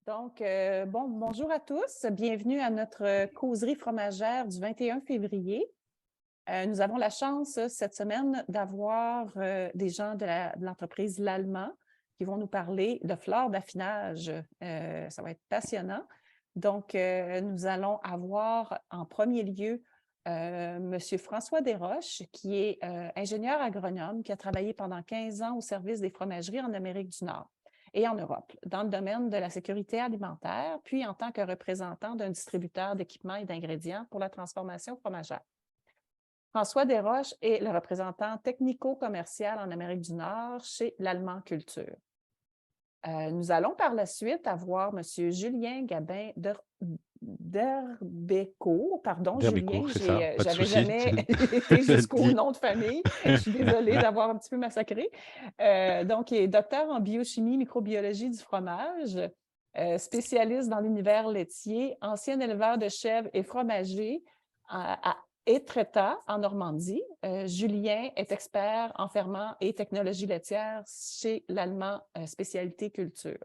Donc, bonjour à tous. Bienvenue à notre causerie fromagère du 21 février. Nous avons la chance cette semaine d'avoir des gens de l'entreprise L'Allemand qui vont nous parler de fleurs d'affinage. Ça va être passionnant. Donc, nous allons avoir en premier lieu M. François Desroches, qui est ingénieur agronome, qui a travaillé pendant 15 ans au service des fromageries en Amérique du Nord et en Europe, dans le domaine de la sécurité alimentaire, puis en tant que représentant d'un distributeur d'équipements et d'ingrédients pour la transformation fromagère. François Desroches est le représentant technico-commercial en Amérique du Nord chez l'Allemand Culture. Nous allons par la suite avoir M. Julien Gabin d'Herbeco. Pardon, D'Herbeco, Julien, c'est ça, pas de j'avais souci. jamais été jusqu'au Dis. nom de famille. Je suis désolée d'avoir un petit peu massacré. Donc, il est docteur en biochimie, microbiologie du fromage, spécialiste dans l'univers laitier, ancien éleveur de chèvres et fromager à Étretat, en Normandie. Julien est expert en ferments et technologies laitières chez l'Allemand Spécialité Culture.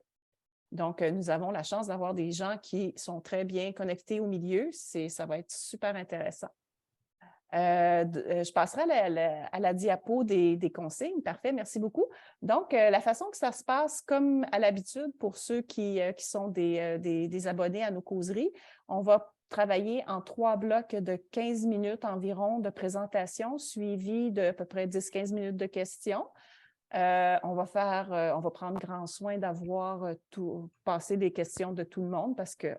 Donc, nous avons la chance d'avoir des gens qui sont très bien connectés au milieu. Ça va être super intéressant. Je passerai à la diapo des consignes. Parfait, merci beaucoup. Donc, la façon que ça se passe, comme à l'habitude, pour ceux qui sont des abonnés à nos causeries, on va travailler en 3 blocs de 15 minutes environ de présentation, suivi de à peu près 10-15 minutes de questions. On va prendre grand soin d'avoir passer des questions de tout le monde parce que,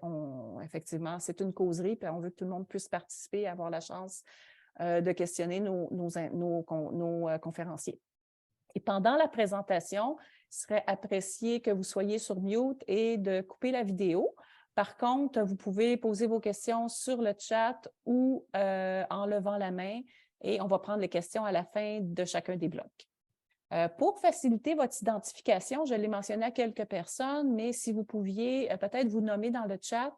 effectivement, c'est une causerie, puis on veut que tout le monde puisse participer et avoir la chance de questionner nos conférenciers. Et pendant la présentation, il serait apprécié que vous soyez sur mute et de couper la vidéo. Par contre, vous pouvez poser vos questions sur le chat ou en levant la main et on va prendre les questions à la fin de chacun des blocs. Pour faciliter votre identification, je l'ai mentionné à quelques personnes, mais si vous pouviez peut-être vous nommer dans le chat,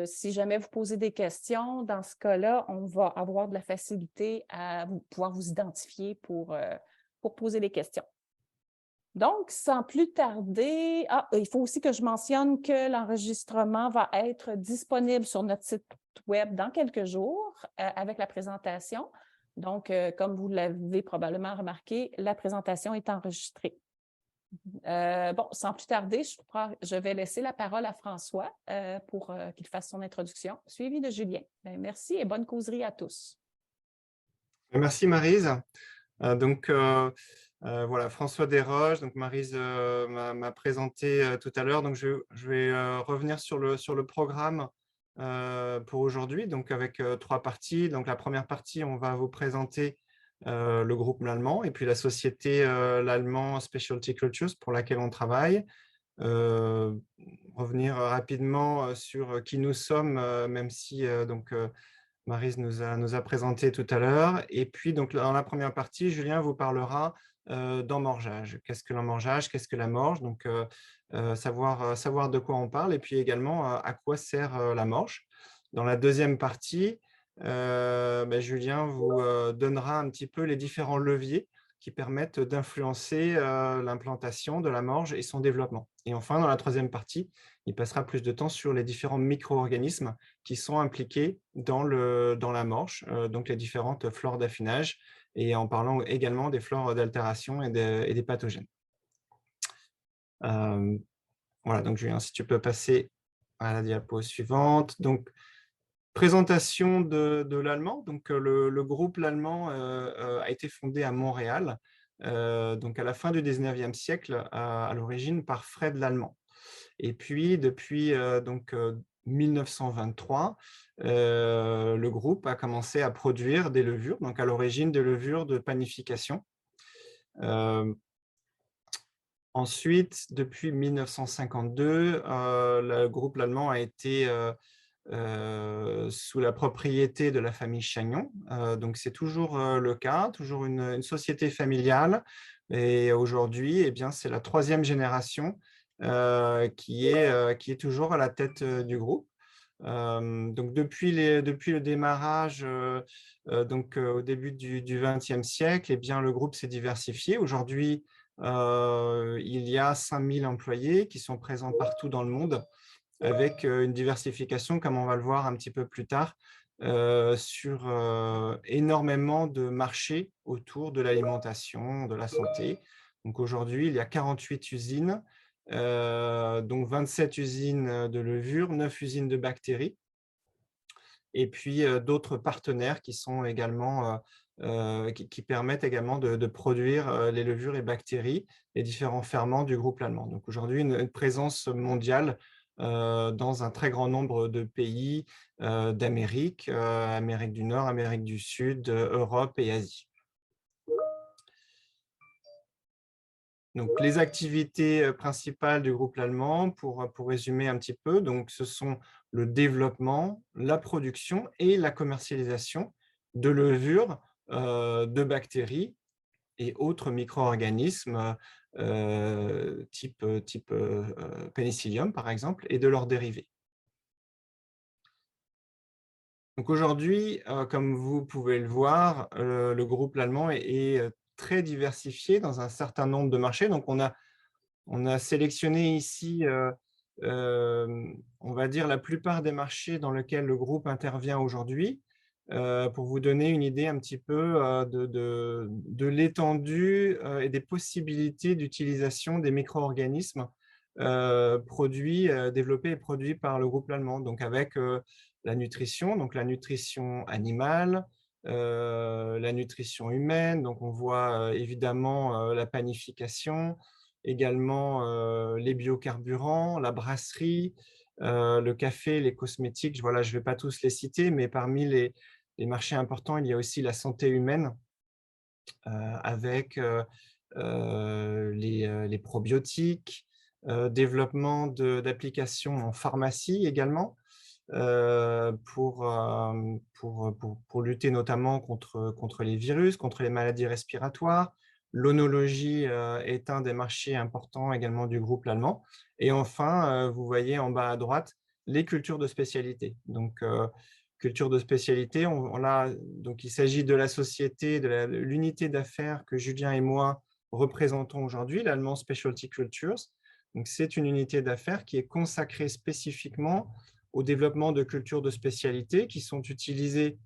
si jamais vous posez des questions, dans ce cas-là, on va avoir de la facilité à pouvoir vous identifier pour poser les questions. Donc, sans plus tarder, il faut aussi que je mentionne que l'enregistrement va être disponible sur notre site web dans quelques jours avec la présentation. Donc, comme vous l'avez probablement remarqué, la présentation est enregistrée. Sans plus tarder, je vais laisser la parole à François pour qu'il fasse son introduction, suivi de Julien. Merci et bonne causerie à tous. Merci Maryse. Voilà, François Desroches, donc Maryse m'a présenté tout à l'heure. Donc je vais revenir sur le programme pour aujourd'hui, donc avec 3 parties. Donc la première partie, on va vous présenter le groupe L'Allemand et puis la société L'Allemand Specialty Cultures pour laquelle on travaille. Revenir rapidement sur qui nous sommes, même si Maryse nous a présenté tout à l'heure. Et puis, donc, dans la première partie, Julien vous parlera d'emmorgeage. Qu'est-ce que l'emmorgeage? Qu'est-ce que la morge? Donc, savoir de quoi on parle et puis également à quoi sert la morge. Dans la deuxième partie, Julien vous donnera un petit peu les différents leviers qui permettent d'influencer l'implantation de la morge et son développement. Et enfin, dans la troisième partie, il passera plus de temps sur les différents micro-organismes qui sont impliqués dans la morge, donc les différentes flores d'affinage, et en parlant également des flores d'altération et des pathogènes. Voilà, donc Julien, si tu peux passer à la diapo suivante. Donc, présentation de l'Allemand. Donc, le groupe L'Allemand a été fondé à Montréal, donc à la fin du 19e siècle, à l'origine par Fred Lallemand. Et puis, depuis 1923, le groupe a commencé à produire des levures, donc à l'origine des levures de panification. Ensuite, depuis 1952, le groupe L'Allemand a été sous la propriété de la famille Chagnon. Donc, c'est toujours le cas, toujours une société familiale. Et aujourd'hui, eh bien, c'est la 3e génération qui est toujours à la tête du groupe. Donc, depuis le démarrage, au début du XXe siècle, eh bien, le groupe s'est diversifié. Aujourd'hui, il y a 5000 employés qui sont présents partout dans le monde, avec une diversification, comme on va le voir un petit peu plus tard, sur énormément de marchés autour de l'alimentation, de la santé. Donc aujourd'hui, il y a 48 usines, donc 27 usines de levure, 9 usines de bactéries, et puis d'autres partenaires qui sont également qui permettent également de produire les levures et bactéries, les différents ferments du groupe allemand. Donc aujourd'hui, une présence mondiale dans un très grand nombre de pays d'Amérique, Amérique du Nord, Amérique du Sud, Europe et Asie. Donc, les activités principales du groupe allemand, pour résumer un petit peu, donc, ce sont le développement, la production et la commercialisation de levures, de bactéries et autres micro-organismes type Penicillium, par exemple, et de leurs dérivés. Donc aujourd'hui, comme vous pouvez le voir, le groupe allemand est très diversifié dans un certain nombre de marchés. Donc on a sélectionné ici, on va dire la plupart des marchés dans lesquels le groupe intervient aujourd'hui, pour vous donner une idée un petit peu, de l'étendue, et des possibilités d'utilisation des micro-organismes, produits, développés et produits par le groupe allemand. Donc avec, la nutrition, donc la nutrition animale, la nutrition humaine, donc on voit, évidemment, la panification, également les biocarburants, la brasserie, le café, les cosmétiques. Voilà, je ne vais pas tous les citer, mais parmi les marchés importants, il y a aussi la santé humaine avec les probiotiques, développement d'applications en pharmacie également, pour lutter notamment contre les virus, contre les maladies respiratoires. L'onologie est un des marchés importants également du groupe allemand. Et enfin, vous voyez en bas à droite, les cultures de spécialité. Donc, culture de spécialité, donc il s'agit de la société, de l'unité d'affaires que Julien et moi représentons aujourd'hui, l'allemand Specialty Cultures. Donc, c'est une unité d'affaires qui est consacrée spécifiquement au développement de cultures de spécialité qui sont utilisées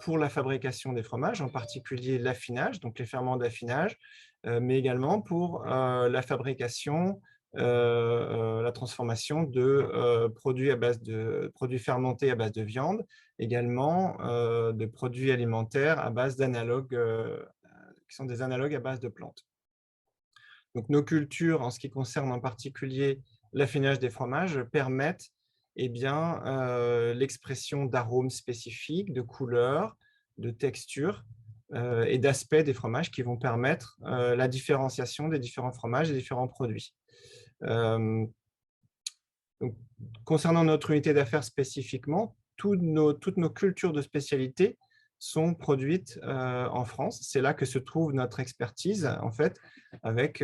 pour la fabrication des fromages, en particulier l'affinage, donc les ferments d'affinage, mais également pour la fabrication, la transformation de produits fermentés à base de viande, également de produits alimentaires à base d'analogues, qui sont des analogues à base de plantes. Donc nos cultures, en ce qui concerne en particulier l'affinage des fromages, permettent l'expression d'arômes spécifiques, de couleurs, de textures et d'aspects des fromages qui vont permettre la différenciation des différents fromages et des différents produits. Donc, concernant notre unité d'affaires spécifiquement, toutes nos cultures de spécialité sont produites en France. C'est là que se trouve notre expertise, en fait, avec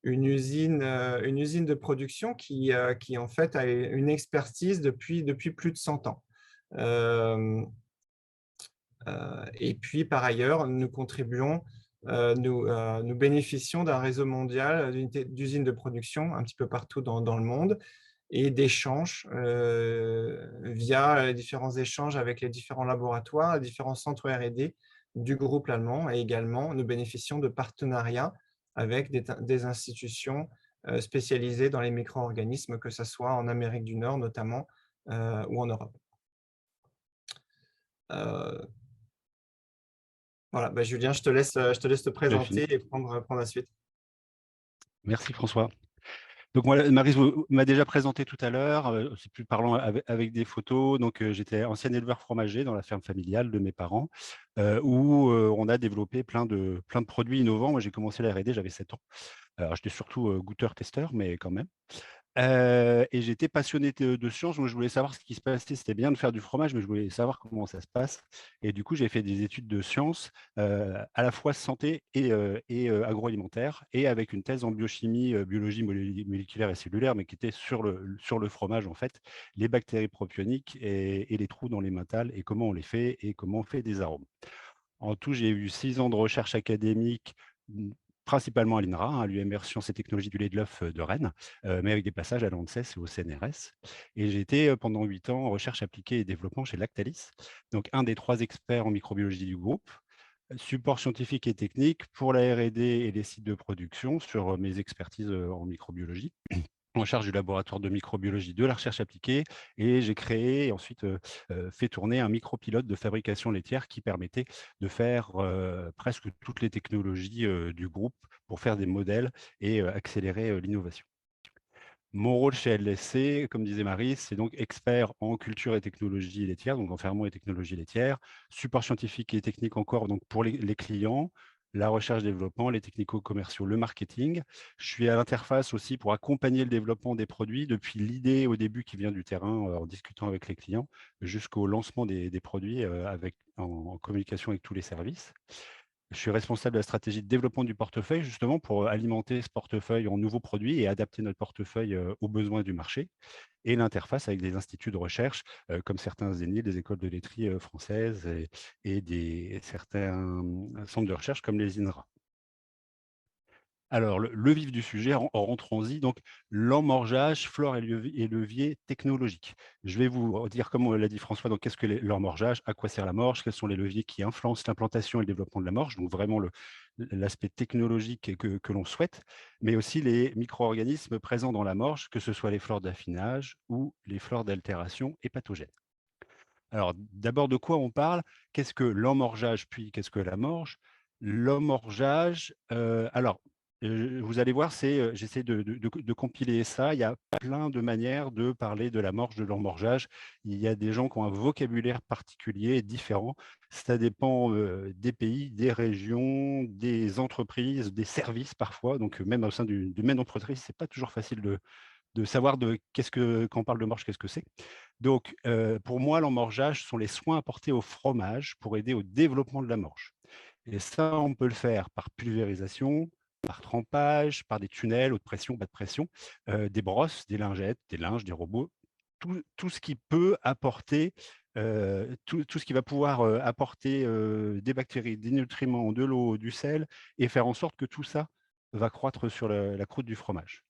une usine de production qui en fait, a une expertise depuis plus de 100 ans. Et puis, par ailleurs, nous contribuons, nous bénéficions d'un réseau mondial d'usines de production un petit peu partout dans le monde et d'échanges via les différents échanges avec les différents laboratoires, les différents centres R&D du groupe allemand. Et également, nous bénéficions de partenariats avec des institutions spécialisées dans les micro-organismes, que ce soit en Amérique du Nord notamment ou en Europe. Voilà, bah, Julien, je te laisse te J'avais fini. présenter et prendre la suite. Merci François. Donc moi, Maryse m'a déjà présenté tout à l'heure, c'est plus parlant avec des photos. Donc j'étais ancien éleveur fromager dans la ferme familiale de mes parents, où on a développé plein de produits innovants. Moi, j'ai commencé la R&D, j'avais 7 ans. Alors j'étais surtout goûteur-testeur, mais quand même. Et j'étais passionné de sciences, donc je voulais savoir ce qui se passait. C'était bien de faire du fromage, mais je voulais savoir comment ça se passe. Et du coup, j'ai fait des études de sciences, à la fois santé et agroalimentaire, et avec une thèse en biochimie, biologie moléculaire et cellulaire, mais qui était sur le fromage, en fait, les bactéries propioniques et les trous dans les métals, et comment on les fait, et comment on fait des arômes. En tout, j'ai eu 6 ans de recherche académique, principalement à l'INRA, à l'UMR Sciences et Technologies du lait et de l'œuf de Rennes, mais avec des passages à l'ANSES et au CNRS. Et j'ai été pendant 8 ans en recherche appliquée et développement chez Lactalis, donc un des 3 experts en microbiologie du groupe, support scientifique et technique pour la R&D et les sites de production sur mes expertises en microbiologie, en charge du laboratoire de microbiologie de la recherche appliquée, et j'ai créé et ensuite fait tourner un micropilote de fabrication laitière qui permettait de faire presque toutes les technologies du groupe pour faire des modèles et accélérer l'innovation. Mon rôle chez LSC, comme disait Marie, c'est donc expert en culture et technologie laitière, donc en ferment et technologie laitière, support scientifique et technique encore donc pour les clients, la recherche-développement, les technico-commerciaux, le marketing. Je suis à l'interface aussi pour accompagner le développement des produits depuis l'idée au début qui vient du terrain en discutant avec les clients jusqu'au lancement des produits en communication avec tous les services. Je suis responsable de la stratégie de développement du portefeuille, justement pour alimenter ce portefeuille en nouveaux produits et adapter notre portefeuille aux besoins du marché, et l'interface avec des instituts de recherche comme certains ENIL, des écoles de laiterie françaises et certains centres de recherche comme les INRA. Alors, le vif du sujet, rentrons-y, donc l'emmorgeage, flore et levier technologique. Je vais vous dire, comme l'a dit François, donc qu'est-ce que l'emmorgeage, à quoi sert la morge, quels sont les leviers qui influencent l'implantation et le développement de la morge, donc vraiment l'aspect technologique que l'on souhaite, mais aussi les micro-organismes présents dans la morge, que ce soit les flores d'affinage ou les flores d'altération et pathogènes. Alors, d'abord, de quoi on parle? Qu'est-ce que l'emmorgeage, puis qu'est-ce que la morge? L'emmorgeage, vous allez voir, j'essaie de compiler ça. Il y a plein de manières de parler de la morge, de l'emmorgeage. Il y a des gens qui ont un vocabulaire particulier, différent. Ça dépend des pays, des régions, des entreprises, des services parfois. Donc, même au sein d'une même entreprise, c'est pas toujours facile de savoir quand on parle de morge, qu'est-ce que c'est. Donc, pour moi, l'emmorgeage sont les soins apportés au fromage pour aider au développement de la morge. Et ça, on peut le faire par pulvérisation, par trempage, par des tunnels, haute pression, bas de pression, des brosses, des lingettes, des linges, des robots, tout ce qui peut apporter, tout ce qui va pouvoir apporter des bactéries, des nutriments, de l'eau, du sel, et faire en sorte que tout ça va croître sur la croûte du fromage.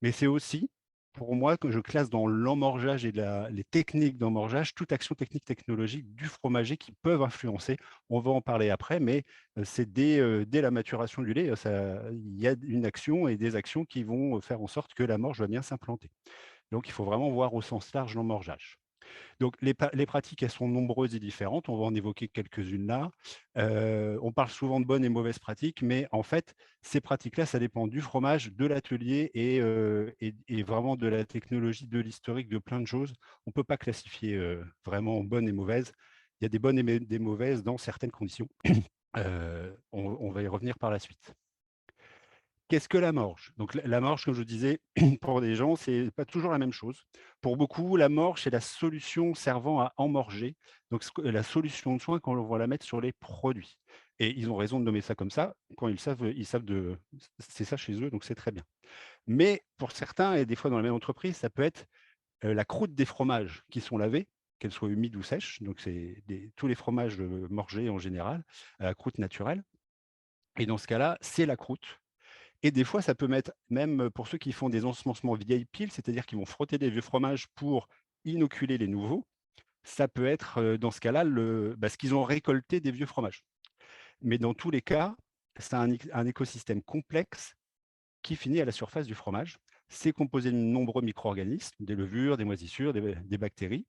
Mais c'est aussi, pour moi, que je classe dans l'emmorgeage et les techniques d'emmorgeage, toute action technique technologique du fromager qui peuvent influencer. On va en parler après, mais c'est dès la maturation du lait, il y a une action et des actions qui vont faire en sorte que la morge va bien s'implanter. Donc, il faut vraiment voir au sens large l'emmorgeage. Donc, les pratiques, elles sont nombreuses et différentes. On va en évoquer quelques-unes là. On parle souvent de bonnes et mauvaises pratiques, mais en fait, ces pratiques-là, ça dépend du fromage, de l'atelier et vraiment de la technologie, de l'historique, de plein de choses. On ne peut pas classifier vraiment bonnes et mauvaises. Il y a des bonnes et des mauvaises dans certaines conditions. On va y revenir par la suite. Qu'est-ce que la morge? Donc la morge, comme je disais, pour des gens, c'est pas toujours la même chose. Pour beaucoup, la morge, c'est la solution servant à emmorger, donc la solution de soin quand on va la mettre sur les produits. Et ils ont raison de nommer ça comme ça, quand ils savent c'est ça chez eux, donc c'est très bien. Mais pour certains, et des fois dans la même entreprise, ça peut être la croûte des fromages qui sont lavés, qu'elles soient humides ou sèches, donc c'est tous les fromages morgés en général, à la croûte naturelle. Et dans ce cas-là, c'est la croûte. Et des fois, ça peut mettre, même pour ceux qui font des ensemencements vieilles piles, c'est-à-dire qu'ils vont frotter des vieux fromages pour inoculer les nouveaux, ça peut être dans ce cas-là ce qu'ils ont récolté des vieux fromages. Mais dans tous les cas, c'est un écosystème complexe qui finit à la surface du fromage. C'est composé de nombreux micro-organismes, des levures, des moisissures, des bactéries.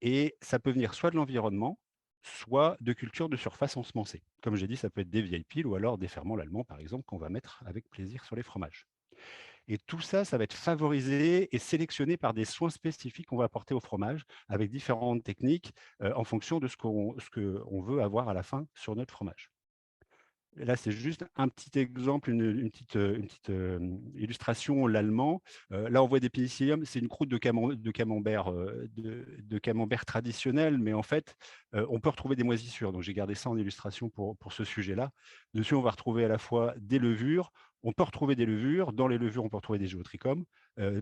Et ça peut venir soit de l'environnement, soit de cultures de surface ensemencées. Comme j'ai dit, ça peut être des vieilles piles ou alors des ferments allemands, par exemple, qu'on va mettre avec plaisir sur les fromages. Et tout ça, ça va être favorisé et sélectionné par des soins spécifiques qu'on va apporter au fromage avec différentes techniques en fonction de ce qu'on veut avoir à la fin sur notre fromage. Là, c'est juste un petit exemple, une petite illustration, l'allemand. Là, on voit des pénicilliums, c'est une croûte de camembert, de camembert traditionnel, mais en fait, on peut retrouver des moisissures. Donc, j'ai gardé ça en illustration pour ce sujet-là. Dessus, on va retrouver à la fois des levures. On peut retrouver des levures. Dans les levures, on peut retrouver des géotrichomes,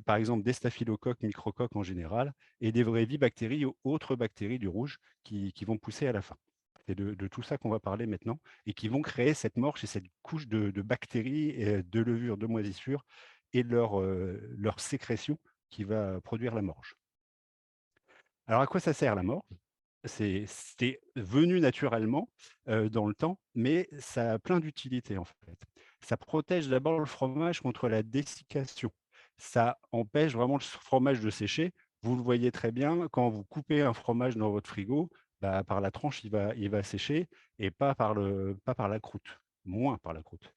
par exemple des staphylocoques, microcoques en général, et des vraies bactéries ou autres bactéries du rouge qui vont pousser à la fin. C'est de tout ça qu'on va parler maintenant et qui vont créer cette morche et cette couche de bactéries, et de levures, de moisissures et leur sécrétion qui va produire la morge. Alors à quoi ça sert la morge? C'est venu naturellement, dans le temps, mais ça a plein d'utilités, en fait. Ça protège d'abord le fromage contre la dessiccation. Ça empêche vraiment le fromage de sécher. Vous le voyez très bien, quand vous coupez un fromage dans votre frigo, bah, par la tranche, il va sécher et pas par la croûte, moins par la croûte.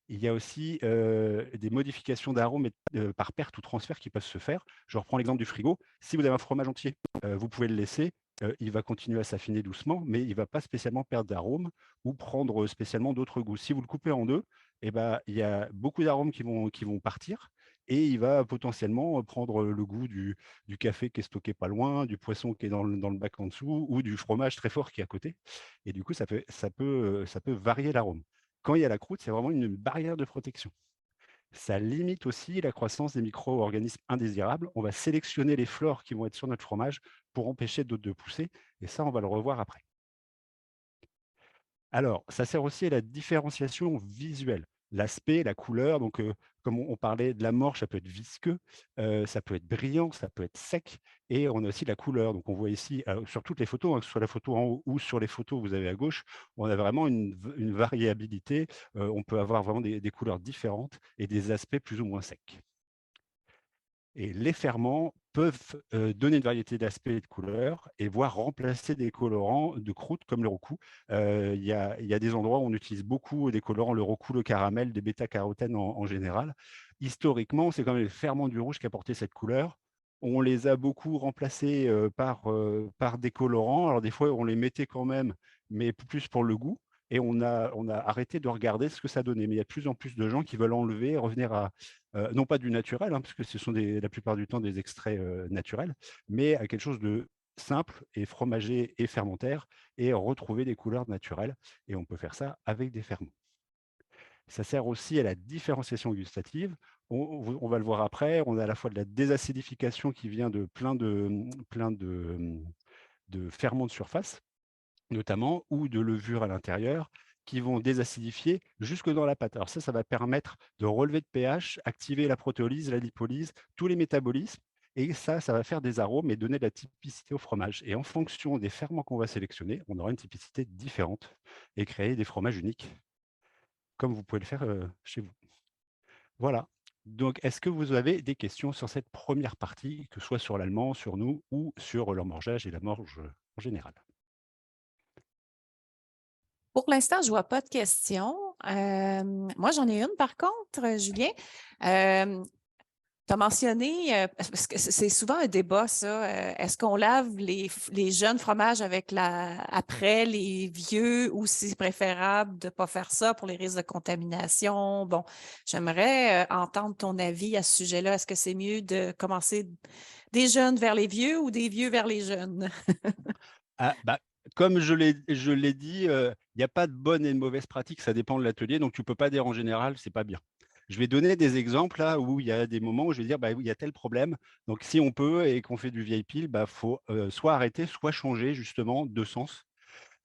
Il y a aussi, des modifications d'arômes par perte ou transfert qui peuvent se faire. Je reprends l'exemple du frigo. Si vous avez un fromage entier, vous pouvez le laisser, il va continuer à s'affiner doucement, mais il ne va pas spécialement perdre d'arôme ou prendre spécialement d'autres goûts. Si vous le coupez en 2, et ben, il y a beaucoup d'arômes qui vont partir et il va potentiellement prendre le goût du café qui est stocké pas loin, du poisson qui est dans le bac en dessous ou du fromage très fort qui est à côté et du coup ça peut varier l'arôme. Quand il y a la croûte, c'est vraiment une barrière de protection. Ça limite aussi la croissance des micro-organismes indésirables. On va sélectionner les flores qui vont être sur notre fromage pour empêcher d'autres de pousser. Et ça, on va le revoir après. Alors, ça sert aussi à la différenciation visuelle, l'aspect, la couleur. Donc, comme on parlait de la morche, ça peut être visqueux, ça peut être brillant, ça peut être sec, et on a aussi la couleur. Donc, on voit ici, sur toutes les photos, hein, que ce soit la photo en haut ou sur les photos que vous avez à gauche, on a vraiment une variabilité. On peut avoir vraiment des couleurs différentes et des aspects plus ou moins secs. Et les ferments peuvent donner une variété d'aspects et de couleurs et voire remplacer des colorants de croûte comme le rocoux. Il y a des endroits où on utilise beaucoup des colorants, le rocoux, le caramel, des bêta-carotènes en général. Historiquement, c'est quand même les ferments du rouge qui apportaient cette couleur. On les a beaucoup remplacés par des colorants. Alors des fois, on les mettait quand même, mais plus pour le goût. Et on a arrêté de regarder ce que ça donnait. Mais il y a de plus en plus de gens qui veulent enlever, revenir à, non pas du naturel, hein, parce que ce sont la plupart du temps des extraits naturels, mais à quelque chose de simple et fromager et fermentaire et retrouver des couleurs naturelles. Et on peut faire ça avec des ferments. Ça sert aussi à la différenciation gustative. On va le voir après, on a à la fois de la désacidification qui vient de plein de ferments de surface, notamment, ou de levures à l'intérieur, qui vont désacidifier jusque dans la pâte. Alors ça va permettre de relever de pH, activer la protéolyse, la lipolyse, tous les métabolismes, et ça va faire des arômes et donner de la typicité au fromage. Et en fonction des ferments qu'on va sélectionner, on aura une typicité différente et créer des fromages uniques, comme vous pouvez le faire chez vous. Voilà. Donc, est-ce que vous avez des questions sur cette première partie, que ce soit sur l'allemand, sur nous, ou sur l'emmorgeage et la morge en général? Pour l'instant, je ne vois pas de questions. Moi, j'en ai une par contre, Julien. Tu as mentionné, parce que c'est souvent un débat, ça. Est-ce qu'on lave les jeunes fromages après les vieux ou c'est préférable de ne pas faire ça pour les risques de contamination? Bon, j'aimerais entendre ton avis à ce sujet-là. Est-ce que c'est mieux de commencer des jeunes vers les vieux ou des vieux vers les jeunes? Ah, bah, comme je l'ai dit, il n'y a pas de bonne et de mauvaise pratique, ça dépend de l'atelier, donc tu ne peux pas dire en général, c'est pas bien. Je vais donner des exemples là où il y a des moments où je vais dire, bah, oui, il y a tel problème, donc si on peut et qu'on fait du vieille pile, bah, faut soit arrêter, soit changer justement de sens.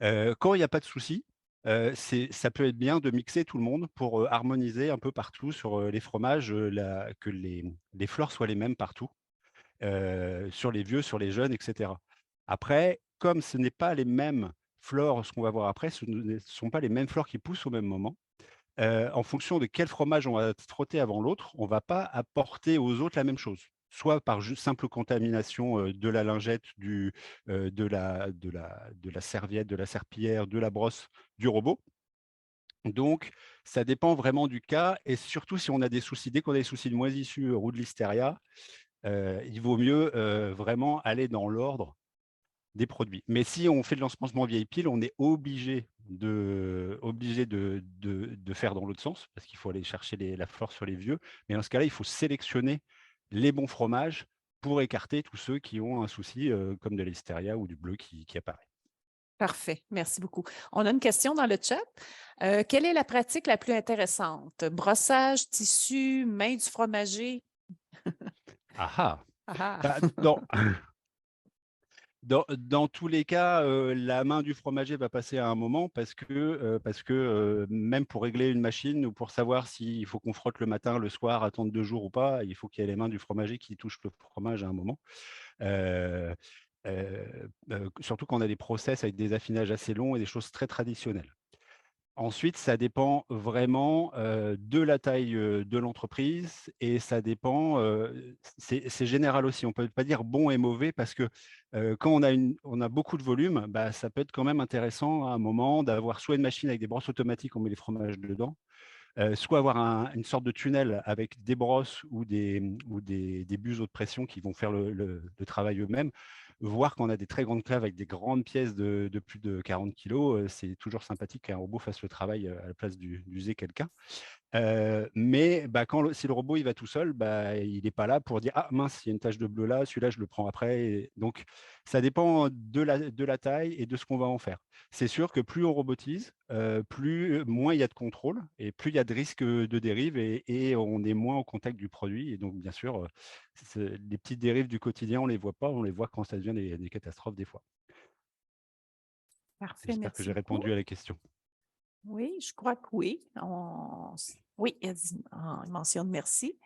Quand il n'y a pas de souci, ça peut être bien de mixer tout le monde pour harmoniser un peu partout sur les fromages, que les fleurs soient les mêmes partout. Sur les vieux, sur les jeunes, etc. Après, comme ce n'est pas les mêmes fleurs, ce qu'on va voir après, ce ne sont pas les mêmes fleurs qui poussent au même moment. En fonction de quel fromage on va frotter avant l'autre, on ne va pas apporter aux autres la même chose. Soit par simple contamination de la lingette, de la serviette, de la serpillière, de la brosse, du robot. Donc, ça dépend vraiment du cas et surtout si on a des soucis, dès qu'on a des soucis de moisissure ou de listeria, il vaut mieux vraiment aller dans l'ordre des produits. Mais si on fait de l'ensemencement vieille pile, on est obligé de faire dans l'autre sens, parce qu'il faut aller chercher la flore sur les vieux. Mais dans ce cas-là, il faut sélectionner les bons fromages pour écarter tous ceux qui ont un souci, comme de la listeria ou du bleu qui apparaît. Parfait, merci beaucoup. On a une question dans le chat. Quelle est la pratique la plus intéressante? Brossage, tissu, main du fromager? Ah ah! Ah ah. Bah, non. Dans tous les cas, la main du fromager va passer à un moment parce que même pour régler une machine ou pour savoir s'il faut qu'on frotte le matin, le soir, attendre 2 jours ou pas, il faut qu'il y ait les mains du fromager qui touchent le fromage à un moment. Heu Surtout quand on a des process avec des affinages assez longs et des choses très traditionnelles. Ensuite, ça dépend vraiment, de la taille, de l'entreprise et ça dépend, c'est général aussi. On ne peut pas dire bon et mauvais parce que, quand on a beaucoup de volume, bah, ça peut être quand même intéressant à un moment d'avoir soit une machine avec des brosses automatiques, on met les fromages dedans, soit avoir une sorte de tunnel avec des brosses ou des buseaux de pression qui vont faire le travail eux-mêmes. Voir qu'on a des très grandes claves avec des grandes pièces de plus de 40 kilos, c'est toujours sympathique qu'un robot fasse le travail à la place d'user quelqu'un. Mais bah, si le robot il va tout seul, bah, il n'est pas là pour dire ah mince, il y a une tache de bleu là, celui-là je le prends après. Donc ça dépend de la taille et de ce qu'on va en faire. C'est sûr que plus on robotise, moins il y a de contrôle et plus il y a de risques de dérive et on est moins au contact du produit. Et donc bien sûr, les petites dérives du quotidien, on les voit pas, on les voit quand ça devient des catastrophes des fois. Parfait, J'espère que merci j'ai beaucoup. répondu à la question. Oui, je crois que oui. Oui, il mentionne merci.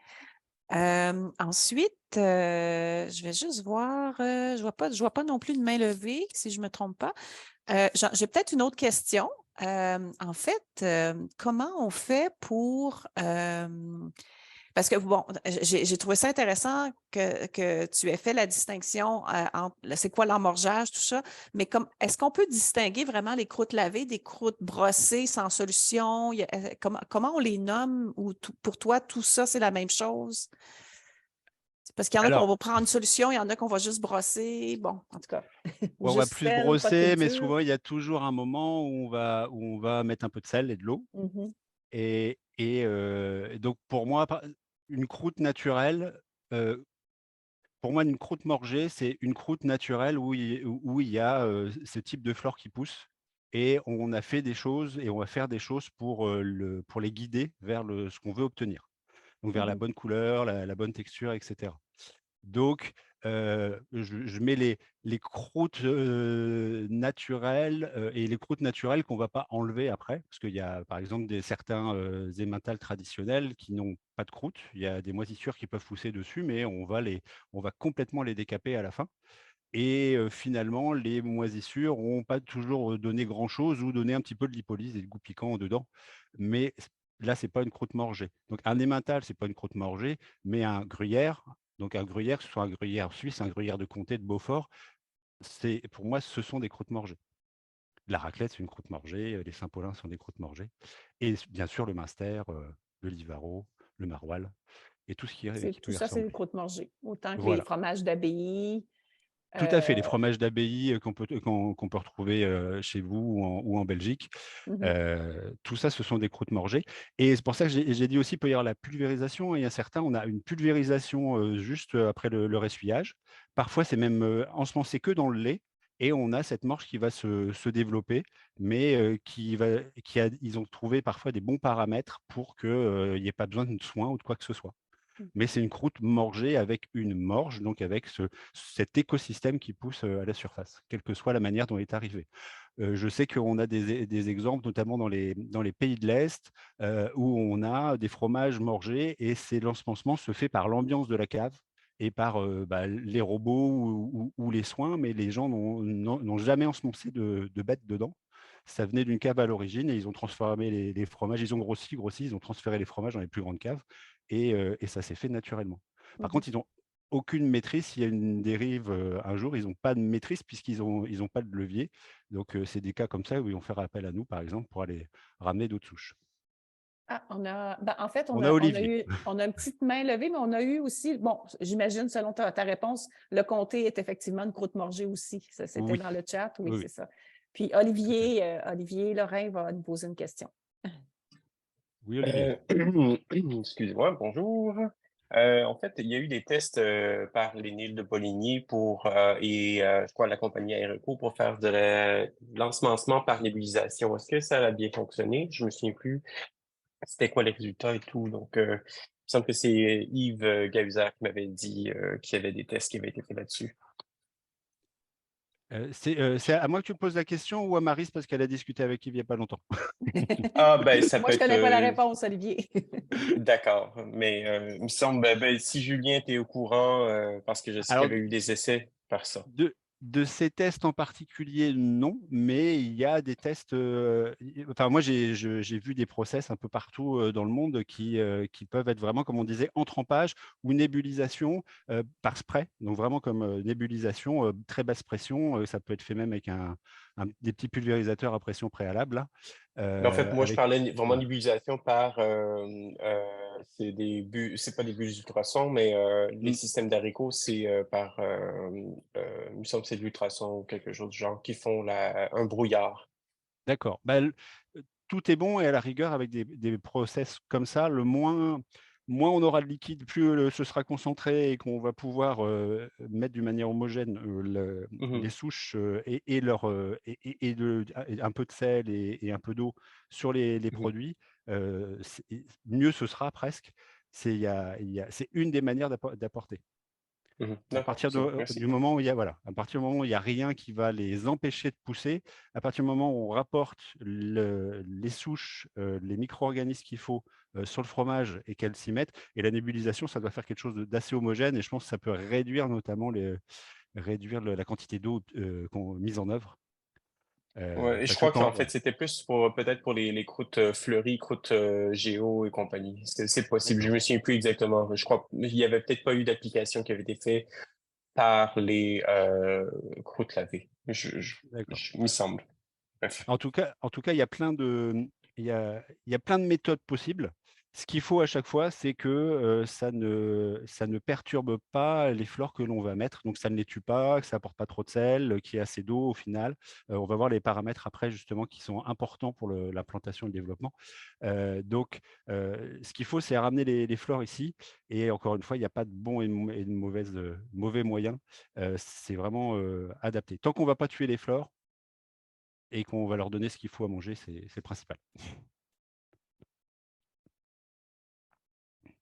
Ensuite, je vais juste voir, je vois pas non plus de main levée, si je ne me trompe pas. J'ai peut-être une autre question. En fait, comment on fait pour parce que, bon, j'ai trouvé ça intéressant que tu aies fait la distinction entre c'est quoi l'emmorgeage, tout ça, mais est-ce qu'on peut distinguer vraiment les croûtes lavées des croûtes brossées sans solution? Comment on les nomme ou pour toi, tout ça, c'est la même chose? Parce qu'il y en a qu'on Alors, va prendre une solution, il y en a qu'on va juste brosser. Bon, en tout cas. Ou on va juste plus sel, pas de brosser, mais teinture. souvent, il y a toujours un moment où on va mettre un peu de sel et de l'eau. Mhm. Et donc, pour moi, une croûte naturelle, pour moi, une croûte morgée, c'est une croûte naturelle où il y a ce type de flore qui pousse. Et on a fait des choses et on va faire des choses pour les guider vers ce qu'on veut obtenir. Donc, vers la Mhm. bonne couleur, la bonne texture, etc. Donc, je mets les croûtes, naturelles, et les croûtes naturelles qu'on ne va pas enlever après, parce qu'il y a, par exemple, certains emmental traditionnels qui n'ont pas de croûte. Il y a des moisissures qui peuvent pousser dessus, mais on va complètement les décaper à la fin. Et finalement, les moisissures n'ont pas toujours donné grand-chose ou donné un petit peu de lipolyse et de goût piquant dedans. Mais là, ce n'est pas une croûte morgée. Donc, un emmental, ce n'est pas une croûte morgée, mais un gruyère. Donc, un gruyère, que ce soit un gruyère suisse, un gruyère de comté, de Beaufort, pour moi, ce sont des croûtes morgées. La raclette, c'est une croûte morgée. Les Saint-Paulins sont des croûtes morgées. Et bien sûr, le Munster, le Livaro, le Maroilles et tout ce qui Tout peut y ça, c'est des ressembler. croûtes morgées. Autant que les Voilà. fromages d'abbaye. Tout à fait, les euh, fromages d'abbaye qu'on peut retrouver chez vous ou en Belgique. mhm. Tout ça, ce sont des croûtes morgées. Et c'est pour ça que j'ai dit aussi, il peut y avoir la pulvérisation. Et il y a certains, on a une pulvérisation juste après le ressuyage. Parfois, c'est même ensemencé que dans le lait. Et on a cette morge qui va se développer, mais ils ont trouvé parfois des bons paramètres pour qu'il n'y ait pas besoin de soins ou de quoi que ce soit. Mais c'est une croûte morgée avec une morge, donc avec cet écosystème qui pousse à la surface, quelle que soit la manière dont il est arrivé. Je sais qu'on a des exemples, notamment dans les pays de l'Est, où on a des fromages morgés et l'ensemencement se fait par l'ambiance de la cave et par les robots ou les soins, mais les gens n'ont jamais ensemencé de bêtes dedans. Ça venait d'une cave à l'origine et ils ont transformé les fromages, ils ont grossi, ils ont transféré les fromages dans les plus grandes caves et ça s'est fait naturellement. Par Mhm. contre, ils n'ont aucune maîtrise. S'il y a une dérive un jour, ils n'ont pas de maîtrise puisqu'ils ont pas de levier. Donc, c'est des cas comme ça où ils vont faire appel à nous, par exemple, pour aller ramener d'autres souches. Ah, en fait, On a Olivier. on a une petite main levée, mais on a eu aussi, bon, j'imagine, selon ta réponse, le comté est effectivement une croûte morgée aussi. Ça, c'était Oui, dans le chat, oui, oui, c'est oui, ça. Puis tout à fait. Olivier Lorrain va nous poser une question. Oui, Olivier. Excusez-moi, bonjour. En fait, il y a eu des tests par l'ENIL de Poligny je crois la compagnie Aeroco pour faire de l'ensemencement par nébulisation. Est-ce que ça a bien fonctionné? Je me souviens plus c'était quoi les résultats et tout. Donc, il me semble que c'est Yves Gahuzac qui m'avait dit qu'il y avait des tests qui avaient été faits là-dessus. C'est à moi que tu me poses la question ou à Maryse parce qu'elle a discuté avec Yves il n'y a pas longtemps? Ah, ben, ça Moi, peut je ne être. connais pas la réponse, Olivier. D'accord. Mais il me semble, si Julien était au courant, parce que je sais qu'il y Alors, avait eu des essais par ça. de ces tests en particulier, non, mais il y a des tests. Enfin, moi, j'ai vu des process un peu partout dans le monde qui peuvent être vraiment, comme on disait, en trempage ou nébulisation par spray. Donc, vraiment comme nébulisation, très basse pression. Ça peut être fait même avec des petits pulvérisateurs à pression préalable. Là, Mais en fait, moi, je avec, parlais vraiment voilà. nébulisation par, c'est pas des bulles ultrasons, mais les Mm. systèmes d'haricots, c'est par, il me semble que c'est de l'ultrason ou quelque chose du genre, qui font un brouillard. D'accord. Bah, tout est bon et à la rigueur, avec des process comme ça, moins on aura de liquide, plus ce sera concentré et qu'on va pouvoir mettre d'une manière homogène les Mhm, souches et un peu de sel et un peu d'eau sur les mhm, produits, mieux ce sera presque. C'est une des manières d'apporter. mhm. À D'accord, partir c'est bon, merci. du moment où il y a, voilà, à partir du moment où il y a rien qui va les empêcher de pousser, à partir du moment où on rapporte les souches, les micro-organismes qu'il faut sur le fromage et qu'elles s'y mettent, et la nébulisation, ça doit faire quelque chose d'assez homogène et je pense que ça peut réduire notamment la quantité d'eau mise en œuvre. Ouais, et je Parce que crois qu'en quand, fait, c'était plus pour peut-être pour les croûtes fleuries, croûtes Géo et compagnie. C'est possible. Je d'accord, me souviens plus exactement. Je crois qu'il y avait peut-être pas eu d'application qui avait été faite par les croûtes lavées. d'accord. Il me semble. Bref. En tout cas, il y a plein de méthodes possibles. Ce qu'il faut à chaque fois, c'est que ça ne perturbe pas les fleurs que l'on va mettre. Donc, ça ne les tue pas, que ça apporte pas trop de sel, qu'il y ait assez d'eau au final. On va voir les paramètres après, justement, qui sont importants pour la plantation et le développement. Ce qu'il faut, c'est ramener les fleurs ici. Et encore une fois, il n'y a pas de bon et de mauvais moyens. C'est vraiment adapté. Tant qu'on ne va pas tuer les fleurs, et qu'on va leur donner ce qu'il faut à manger, c'est le principal.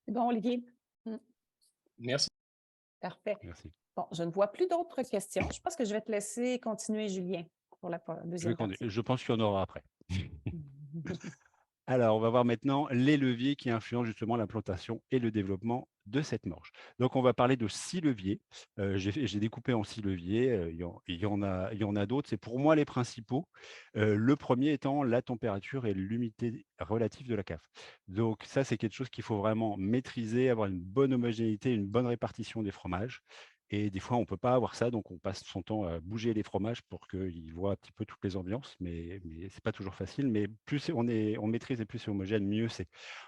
C'est bon, Olivier? Mm, Merci. parfait. Merci. Bon, je ne vois plus d'autres questions. Je pense que je vais te laisser continuer, Julien, pour la deuxième partie. Je pense qu'il y en aura après. Alors, on va voir maintenant les leviers qui influencent justement l'implantation et le développement de cette morge. Donc, on va parler de 6 leviers. J'ai découpé en 6 leviers. Il y en a d'autres. C'est pour moi les principaux. Le premier étant la température et l'humidité relative de la cave. Donc, ça, c'est quelque chose qu'il faut vraiment maîtriser, avoir une bonne homogénéité, une bonne répartition des fromages. Et des fois, on ne peut pas avoir ça, donc on passe son temps à bouger les fromages pour qu'ils voient un petit peu toutes les ambiances, mais ce n'est pas toujours facile. Mais plus on maîtrise et plus c'est homogène, mieux c'est.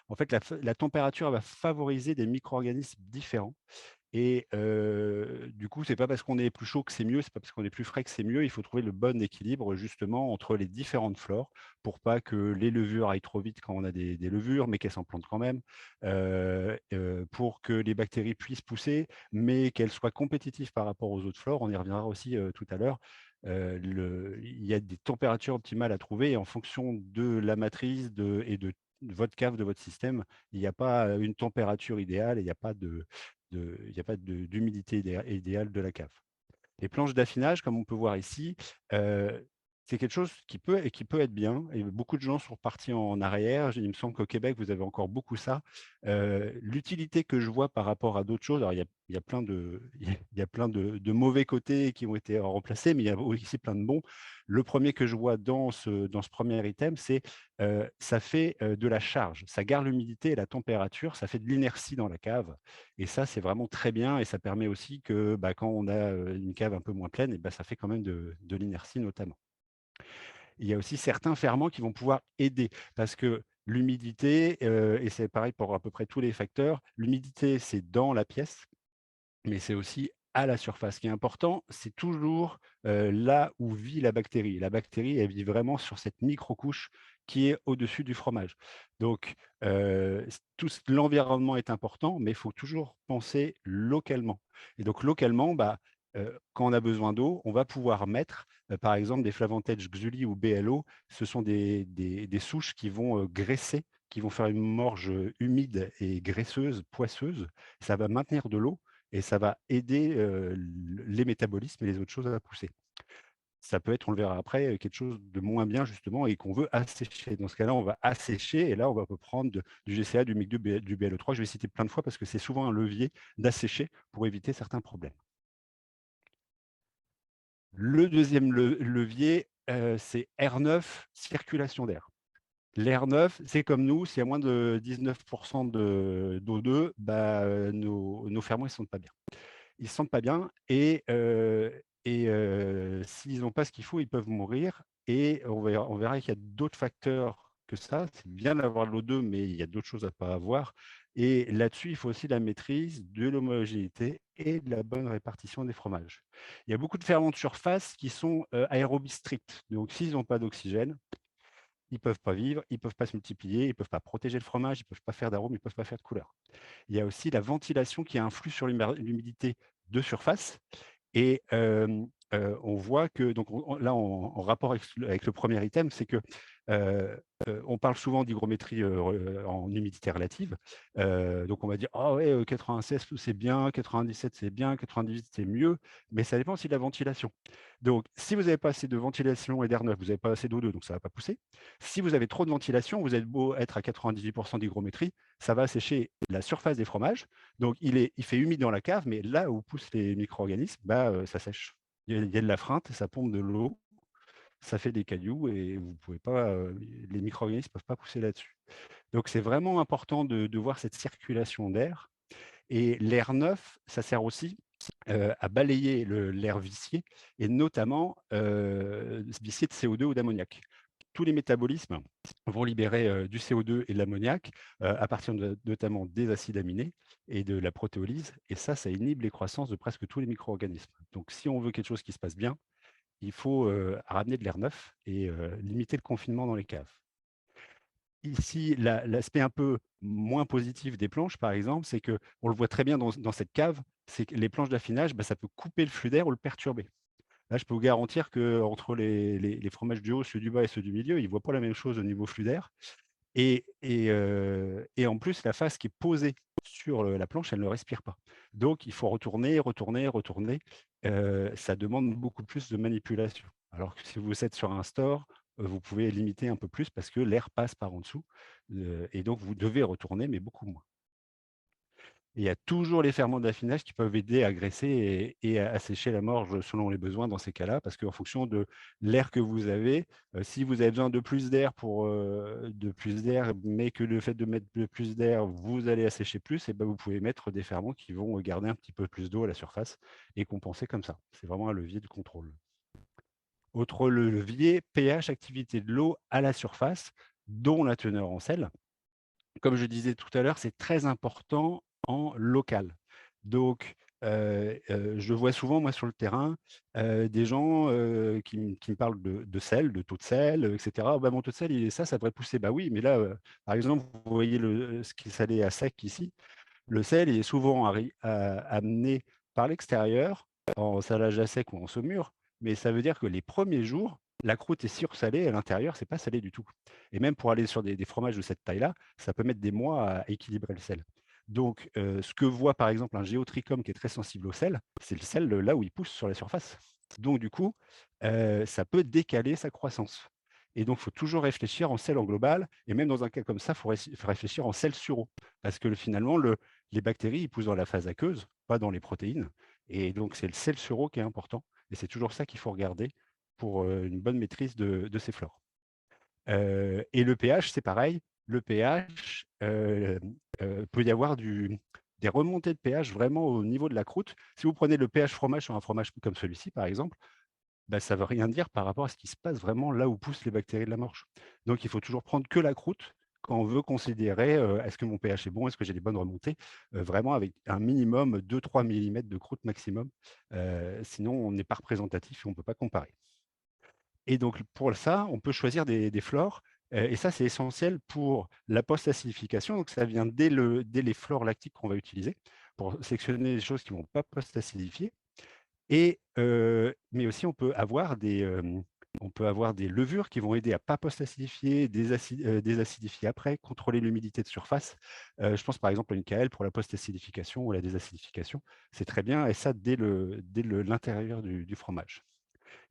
En fait, la température va favoriser des micro-organismes différents. Et du coup, c'est pas parce qu'on est plus chaud que c'est mieux, c'est pas parce qu'on est plus frais que c'est mieux. Il faut trouver le bon équilibre justement entre les différentes flores pour pas que les levures aillent trop vite quand on a des levures, mais qu'elles s'en plantent quand même, pour que les bactéries puissent pousser, mais qu'elles soient compétitives par rapport aux autres flores. On y reviendra aussi tout à l'heure. Il y a des températures optimales à trouver et en fonction de la matrice et de votre cave, de votre système, il n'y a pas une température idéale et il n'y a pas d'humidité idéale de la cave. Les planches d'affinage, comme on peut voir ici, c'est quelque chose qui peut être bien. Et beaucoup de gens sont repartis en arrière. Il me semble qu'au Québec, vous avez encore beaucoup ça. L'utilité que je vois par rapport à d'autres choses, alors il y a plein de mauvais côtés qui ont été remplacés, mais il y a aussi plein de bons. Le premier que je vois dans ce premier item, c'est ça fait de la charge. Ça garde l'humidité et la température. Ça fait de l'inertie dans la cave. Et ça, c'est vraiment très bien et ça permet aussi que quand on a une cave un peu moins pleine, et ça fait quand même de l'inertie notamment. Il y a aussi certains ferments qui vont pouvoir aider parce que l'humidité, et c'est pareil pour à peu près tous les facteurs, l'humidité, c'est dans la pièce, mais c'est aussi à la surface. Ce qui est important, c'est toujours là où vit la bactérie. La bactérie, elle vit vraiment sur cette micro-couche qui est au-dessus du fromage. Donc, tout l'environnement est important, mais il faut toujours penser localement. Et donc, localement, quand on a besoin d'eau, on va pouvoir mettre, par exemple, des Flavantage Xuli ou BLO. Ce sont des souches qui vont graisser, qui vont faire une morge humide et graisseuse, poisseuse. Ça va maintenir de l'eau et ça va aider les métabolismes et les autres choses à pousser. ça peut être, on le verra après, quelque chose de moins bien justement et qu'on veut assécher. Dans ce cas-là, on va assécher et là, on va prendre du GCA, du MIG2, du BLE3. Je vais citer plein de fois parce que c'est souvent un levier d'assécher pour éviter certains problèmes. Le deuxième levier, c'est R9, circulation d'air. L'air neuf, c'est comme nous, s'il y a moins de 19% d'O2, nos ferments ne se sentent pas bien. Ils ne se sentent pas bien et s'ils n'ont pas ce qu'il faut, ils peuvent mourir. Et on verra qu'il y a d'autres facteurs que ça. C'est bien d'avoir de l'O2, mais il y a d'autres choses à ne pas avoir. Et là-dessus, il faut aussi la maîtrise de l'homogénéité et de la bonne répartition des fromages. Il y a beaucoup de ferments de surface qui sont aérobies stricts. Donc, s'ils n'ont pas d'oxygène, ils ne peuvent pas vivre, ils ne peuvent pas se multiplier, ils ne peuvent pas protéger le fromage, ils ne peuvent pas faire d'arôme, ils ne peuvent pas faire de couleur. Il y a aussi la ventilation qui influe sur l'humidité de surface. Et on voit que, donc là, en rapport avec le premier item, c'est que on parle souvent d'hygrométrie en humidité relative. Donc on va dire, ah ouais, 96 c'est bien, 97 c'est bien, 98 c'est mieux, mais ça dépend aussi de la ventilation. Donc si vous n'avez pas assez de ventilation et d'air neuf, vous n'avez pas assez d'O2, donc ça ne va pas pousser. Si vous avez trop de ventilation, vous êtes beau être à 98% d'hygrométrie, ça va assécher la surface des fromages. Donc il fait humide dans la cave, mais là où poussent les micro-organismes, ça sèche. Il y a de la freinte, ça pompe de l'eau, ça fait des cailloux et vous pouvez pas, les micro-organismes ne peuvent pas pousser là-dessus. Donc c'est vraiment important de voir cette circulation d'air. Et l'air neuf, ça sert aussi à balayer l'air vicié, et notamment vicié de CO2 ou d'ammoniac. Tous les métabolismes vont libérer du CO2 et de l'ammoniac à partir notamment des acides aminés et de la protéolyse. Et ça inhibe les croissances de presque tous les micro-organismes. Donc, si on veut quelque chose qui se passe bien, il faut ramener de l'air neuf et limiter le confinement dans les caves. Ici, l'aspect un peu moins positif des planches, par exemple, c'est qu'on le voit très bien dans cette cave, c'est que les planches d'affinage, ça peut couper le flux d'air ou le perturber. Là, je peux vous garantir qu'entre les fromages du haut, ceux du bas et ceux du milieu, ils ne voient pas la même chose au niveau flux d'air. Et en plus, la face qui est posée sur la planche, elle ne respire pas. Donc, il faut retourner, retourner, retourner. Ça demande beaucoup plus de manipulation. Alors que si vous êtes sur un store, vous pouvez limiter un peu plus parce que l'air passe par en dessous. Et donc, vous devez retourner, mais beaucoup moins. Et il y a toujours les ferments d'affinage qui peuvent aider à graisser et à assécher la morge selon les besoins dans ces cas-là, parce qu'en fonction de l'air que vous avez, si vous avez besoin de plus d'air mais que le fait de mettre de plus d'air, vous allez assécher plus, et vous pouvez mettre des ferments qui vont garder un petit peu plus d'eau à la surface et compenser comme ça. C'est vraiment un levier de contrôle. Autre levier, pH, activité de l'eau à la surface, dont la teneur en sel. Comme je disais tout à l'heure, c'est très important en local. Donc, je vois souvent, moi, sur le terrain, des gens qui me parlent de sel, de taux de sel, etc. Mon taux de sel, il est ça devrait pousser. Oui, mais là, par exemple, vous voyez ce qui est salé à sec ici. Le sel, il est souvent amené par l'extérieur, en salage à sec ou en saumure, mais ça veut dire que les premiers jours, la croûte est sursalée, à l'intérieur, c'est pas salé du tout. Et même pour aller sur des fromages de cette taille-là, ça peut mettre des mois à équilibrer le sel. Donc, ce que voit par exemple un géotrichome qui est très sensible au sel, c'est le sel là où il pousse sur la surface. Donc, du coup, ça peut décaler sa croissance. Et donc, il faut toujours réfléchir en sel en global. Et même dans un cas comme ça, il faut réfléchir en sel sur eau. Parce que finalement, les bactéries, ils poussent dans la phase aqueuse, pas dans les protéines. Et donc, c'est le sel sur eau qui est important. Et c'est toujours ça qu'il faut regarder pour une bonne maîtrise de ces flores. Et le pH, c'est pareil. Le pH, peut y avoir des remontées de pH vraiment au niveau de la croûte. Si vous prenez le pH fromage sur un fromage comme celui-ci, par exemple, ça ne veut rien dire par rapport à ce qui se passe vraiment là où poussent les bactéries de la morche. Donc, il faut toujours prendre que la croûte quand on veut considérer est-ce que mon pH est bon, est-ce que j'ai des bonnes remontées, vraiment avec un minimum 2-3 mm de croûte maximum. Sinon, on n'est pas représentatif et on ne peut pas comparer. Et donc, pour ça, on peut choisir des flores. Et ça, c'est essentiel pour la post-acidification. Donc, ça vient dès les flores lactiques qu'on va utiliser pour sélectionner les choses qui ne vont pas post-acidifier. Mais aussi, on peut avoir des levures qui vont aider à ne pas post-acidifier, désacidifier après, contrôler l'humidité de surface. Je pense par exemple à une KL pour la post-acidification ou la désacidification. C'est très bien, et ça dès l'intérieur du fromage.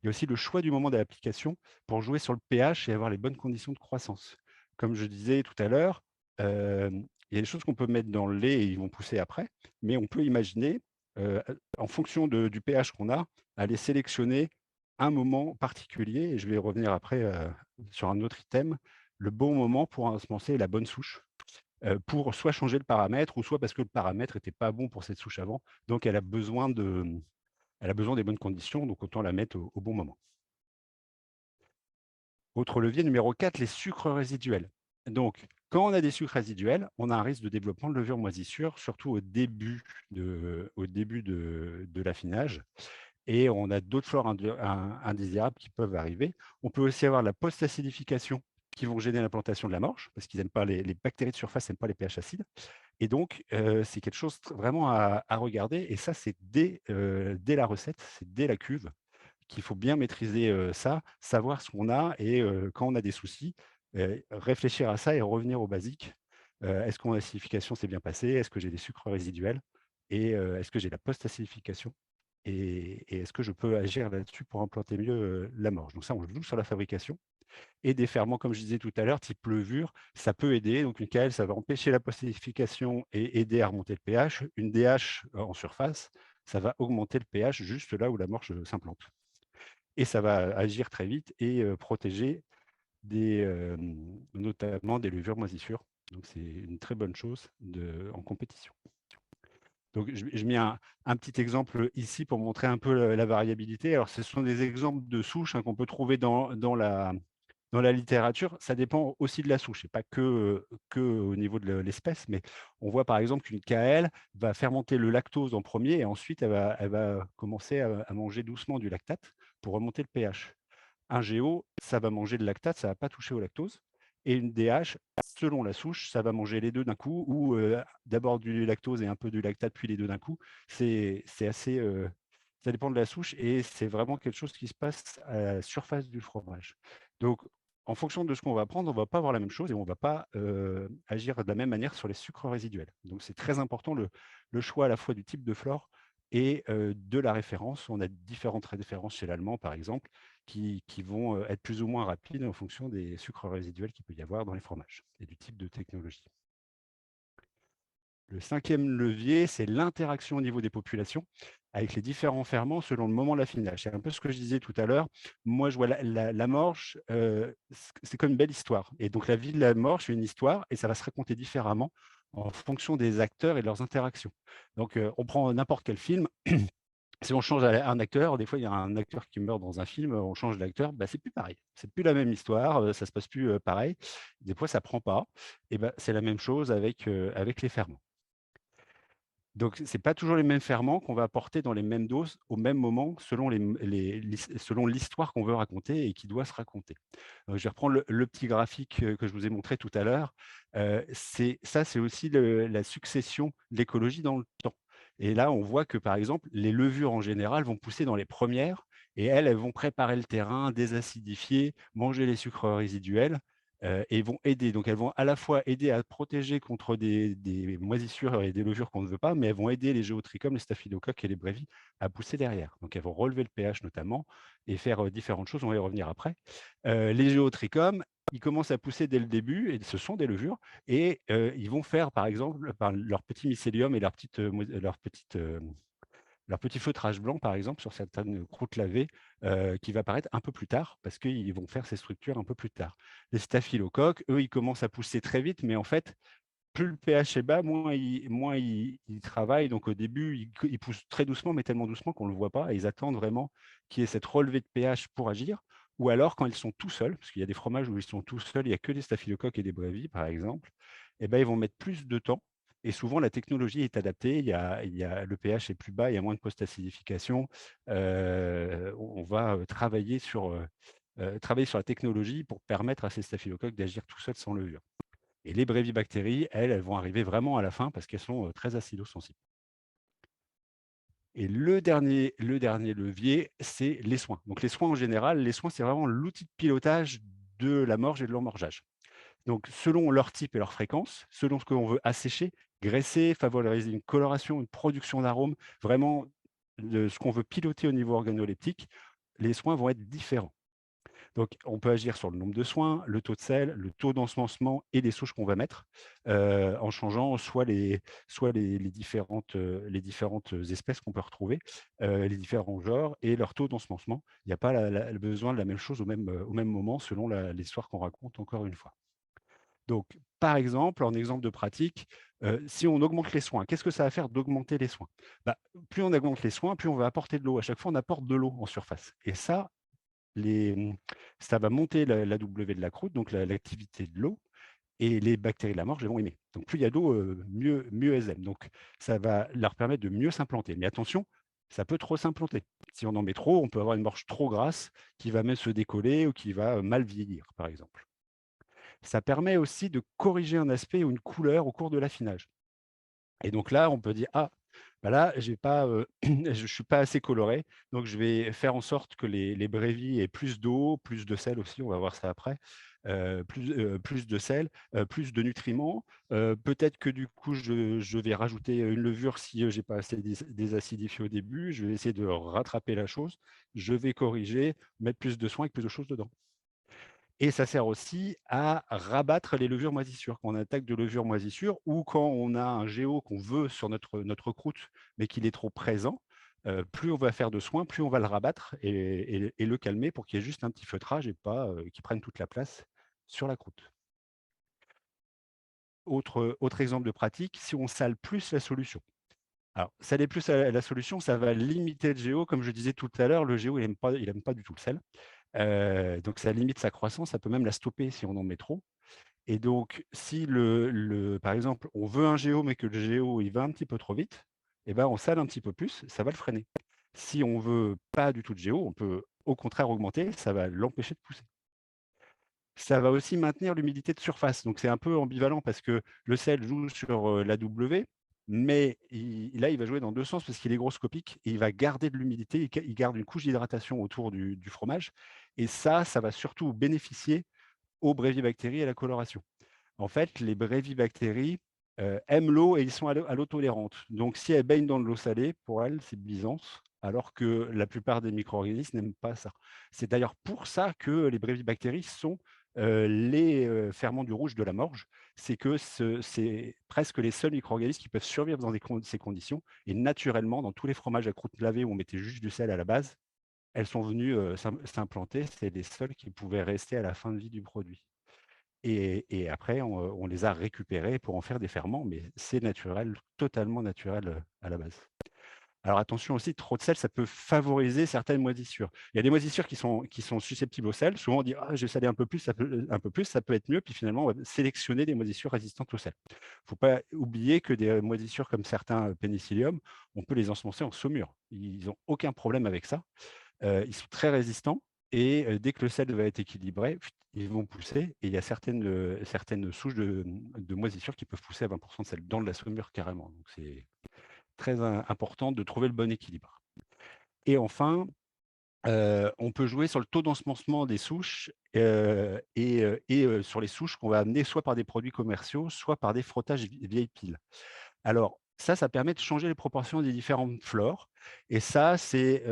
Il y a aussi le choix du moment de l'application pour jouer sur le pH et avoir les bonnes conditions de croissance. Comme je disais tout à l'heure, il y a des choses qu'on peut mettre dans le lait et ils vont pousser après, mais on peut imaginer, heu, en fonction du pH qu'on a, aller sélectionner un moment particulier et je vais revenir après, sur un autre item, le bon moment pour ensemencer la bonne souche, pour soit changer le paramètre ou soit parce que le paramètre n'était pas bon pour cette souche avant, donc elle a besoin des bonnes conditions, donc autant la mettre au bon moment. Autre levier numéro 4, les sucres résiduels. Donc, quand on a des sucres résiduels, on a un risque de développement de levure moisissure, surtout au début de l'affinage. Et on a d'autres flores indésirables qui peuvent arriver. On peut aussi avoir la post-acidification qui vont gêner l'implantation de la morche, parce qu'ils n'aiment pas les bactéries de surface, n'aiment pas les pH acides. Et donc, c'est quelque chose vraiment à regarder. Et ça, c'est dès la recette, c'est dès la cuve qu'il faut bien maîtriser ça, savoir ce qu'on a et quand on a des soucis, réfléchir à ça et revenir aux basiques. Est-ce que mon acidification s'est bien passée? Est-ce que j'ai des sucres résiduels? Et est-ce que j'ai la post-acidification? Et est-ce que je peux agir là-dessus pour implanter mieux la morge? Donc ça, on joue sur la fabrication. Et des ferments, comme je disais tout à l'heure, type levure, ça peut aider. Donc une KL, ça va empêcher la post-acidification et aider à remonter le pH. Une DH en surface, ça va augmenter le pH juste là où la morge s'implante. Et ça va agir très vite et protéger notamment des levures moisissures. Donc c'est une très bonne chose en compétition. Donc je mets un petit exemple ici pour montrer un peu la variabilité. Alors ce sont des exemples de souches qu'on peut trouver dans la littérature. Ça dépend aussi de la souche, et pas que au niveau de l'espèce, mais on voit par exemple qu'une KL va fermenter le lactose en premier et ensuite elle va commencer à manger doucement du lactate pour remonter le pH. Un GO, ça va manger le lactate, ça ne va pas toucher au lactose. Et une DH, selon la souche, ça va manger les deux d'un coup, ou d'abord du lactose et un peu du lactate, puis les deux d'un coup. C'est assez, ça dépend de la souche et c'est vraiment quelque chose qui se passe à la surface du fromage. Donc, en fonction de ce qu'on va prendre, on ne va pas avoir la même chose et on ne va pas agir de la même manière sur les sucres résiduels. Donc, c'est très important le choix à la fois du type de flore et de la référence. On a différentes références chez l'allemand, par exemple, qui vont être plus ou moins rapides en fonction des sucres résiduels qu'il peut y avoir dans les fromages et du type de technologie. Le 5e levier, c'est l'interaction au niveau des populations avec les différents ferments selon le moment de l'affinage. C'est un peu ce que je disais tout à l'heure. Moi, je vois la morche, c'est comme une belle histoire. Et donc, la vie de la morche, c'est une histoire et ça va se raconter différemment en fonction des acteurs et de leurs interactions. Donc, on prend n'importe quel film. Si on change un acteur, des fois, il y a un acteur qui meurt dans un film, on change d'acteur, bah, c'est plus pareil. C'est plus la même histoire, ça se passe plus pareil. Des fois, ça prend pas. Et bah, c'est la même chose avec les ferments. Donc, ce n'est pas toujours les mêmes ferments qu'on va apporter dans les mêmes doses au même moment selon selon l'histoire qu'on veut raconter et qui doit se raconter. Je vais reprendre le petit graphique que je vous ai montré tout à l'heure. C'est aussi la succession de l'écologie dans le temps. Et là, on voit que, par exemple, les levures en général vont pousser dans les premières et elles vont préparer le terrain, désacidifier, manger les sucres résiduels et vont aider. Donc, elles vont à la fois aider à protéger contre des moisissures et des levures qu'on ne veut pas, mais elles vont aider les géotrichomes, les staphylocoques et les brévis à pousser derrière. Donc, elles vont relever le pH notamment et faire différentes choses. On va y revenir après. Les géotrichomes, ils commencent à pousser dès le début, et ce sont des levures, et ils vont faire, par exemple, par leur petit mycélium et leur petit feutrage blanc, par exemple, sur certaines croûtes lavées, qui va apparaître un peu plus tard, parce qu'ils vont faire ces structures un peu plus tard. Les staphylocoques, eux, ils commencent à pousser très vite, mais en fait, plus le pH est bas, moins ils travaillent. Donc au début, ils poussent très doucement, mais tellement doucement qu'on ne le voit pas, et ils attendent vraiment qu'il y ait cette relevée de pH pour agir. Ou alors, quand ils sont tout seuls, parce qu'il y a des fromages où ils sont tout seuls, il n'y a que des staphylocoques et des brévis, par exemple, et ben, ils vont mettre plus de temps. Et souvent, la technologie est adaptée. Le pH est plus bas, il y a moins de post-acidification. On va travailler sur la technologie pour permettre à ces staphylocoques d'agir tout seuls sans levure. Et les brévibactéries, elles vont arriver vraiment à la fin parce qu'elles sont très acido-sensibles. Et le dernier levier, c'est les soins. Donc les soins en général, c'est vraiment l'outil de pilotage de la morge et de l'emmorgeage. Donc selon leur type et leur fréquence, selon ce qu'on veut assécher, graisser, favoriser une coloration, une production d'arômes, vraiment ce qu'on veut piloter au niveau organoleptique, les soins vont être différents. Donc, on peut agir sur le nombre de soins, le taux de sel, le taux d'ensemencement et les souches qu'on va mettre, en changeant soit les différentes espèces qu'on peut retrouver, les différents genres et leur taux d'ensemencement. Il n'y a pas le besoin de la même chose au même moment selon l'histoire qu'on raconte, encore une fois. Donc, par exemple, en exemple de pratique, si on augmente les soins, qu'est-ce que ça va faire d'augmenter les soins? Bah, plus on augmente les soins, plus on va apporter de l'eau. À chaque fois, on apporte de l'eau en surface. Et ça, ça va monter l'AW de la croûte, donc l'activité de l'eau, et les bactéries de la morge elles vont aimer. Donc, plus il y a d'eau, mieux elles aiment. Donc, ça va leur permettre de mieux s'implanter. Mais attention, ça peut trop s'implanter. Si on en met trop, on peut avoir une morge trop grasse qui va même se décoller ou qui va mal vieillir, par exemple. Ça permet aussi de corriger un aspect ou une couleur au cours de l'affinage. Et donc là, on peut dire: «Ah, bah là, j'ai pas, je suis pas assez coloré, donc je vais faire en sorte que les brévis aient plus d'eau, plus de sel aussi», on va voir ça après, plus de sel, plus de nutriments. Peut-être que du coup, je vais rajouter une levure si, j'ai pas assez désacidifié au début. Je vais essayer de rattraper la chose. Je vais corriger, mettre plus de soin avec plus de choses dedans. Et ça sert aussi à rabattre les levures moisissures. Quand on attaque de levures moisissures ou quand on a un géo qu'on veut sur notre croûte, mais qu'il est trop présent, plus on va faire de soins, plus on va le rabattre et le calmer pour qu'il y ait juste un petit feutrage et pas qu'il prenne toute la place sur la croûte. Autre exemple de pratique, si on sale plus la solution. Alors, saler plus la solution, ça va limiter le géo. Comme je disais tout à l'heure, le géo, il aime pas du tout le sel. Donc ça limite sa croissance, ça peut même la stopper si on en met trop. Et donc si par exemple, on veut un géo, mais que le géo, il va un petit peu trop vite, eh ben, on sale un petit peu plus, ça va le freiner. Si on veut pas du tout de géo, on peut au contraire augmenter, ça va l'empêcher de pousser. Ça va aussi maintenir l'humidité de surface, donc c'est un peu ambivalent parce que le sel joue sur, l'AW, mais là, il va jouer dans 2 sens parce qu'il est hygroscopique et il va garder de l'humidité, il garde une couche d'hydratation autour du fromage et ça va surtout bénéficier aux brévibactéries et à la coloration. En fait, les brévibactéries, aiment l'eau et ils sont à l'eau tolérantes. Donc si elles baignent dans de l'eau salée, pour elles, c'est Byzance, alors que la plupart des micro-organismes n'aiment pas ça. C'est d'ailleurs pour ça que les brévibactéries sont, les, ferments du rouge de la morge. C'est que c'est presque les seuls micro-organismes qui peuvent survivre dans ces conditions et naturellement, dans tous les fromages à croûte lavée où on mettait juste du sel à la base, elles sont venues, s'implanter. C'est les seuls qui pouvaient rester à la fin de vie du produit. Et après, on les a récupérés pour en faire des ferments, mais c'est naturel, totalement naturel, à la base. Alors attention aussi, trop de sel, ça peut favoriser certaines moisissures. Il y a des moisissures qui sont susceptibles au sel. Souvent, on dit: «Ah, je vais saler un peu plus, ça peut être mieux», puis finalement, on va sélectionner des moisissures résistantes au sel. Il ne faut pas oublier que des moisissures comme certains, Penicillium, on peut les ensemencer en saumure. Ils n'ont aucun problème avec ça. Ils sont très résistants et dès que le sel va être équilibré, ils vont pousser et il y a certaines souches de moisissures qui peuvent pousser à 20 de sel dans de la saumure carrément. Donc c'est très important de trouver le bon équilibre. Et enfin, on peut jouer sur le taux d'ensemencement des souches, sur les souches qu'on va amener soit par des produits commerciaux, soit par des frottages vieilles piles. Alors ça permet de changer les proportions des différentes flores et ça, c'est,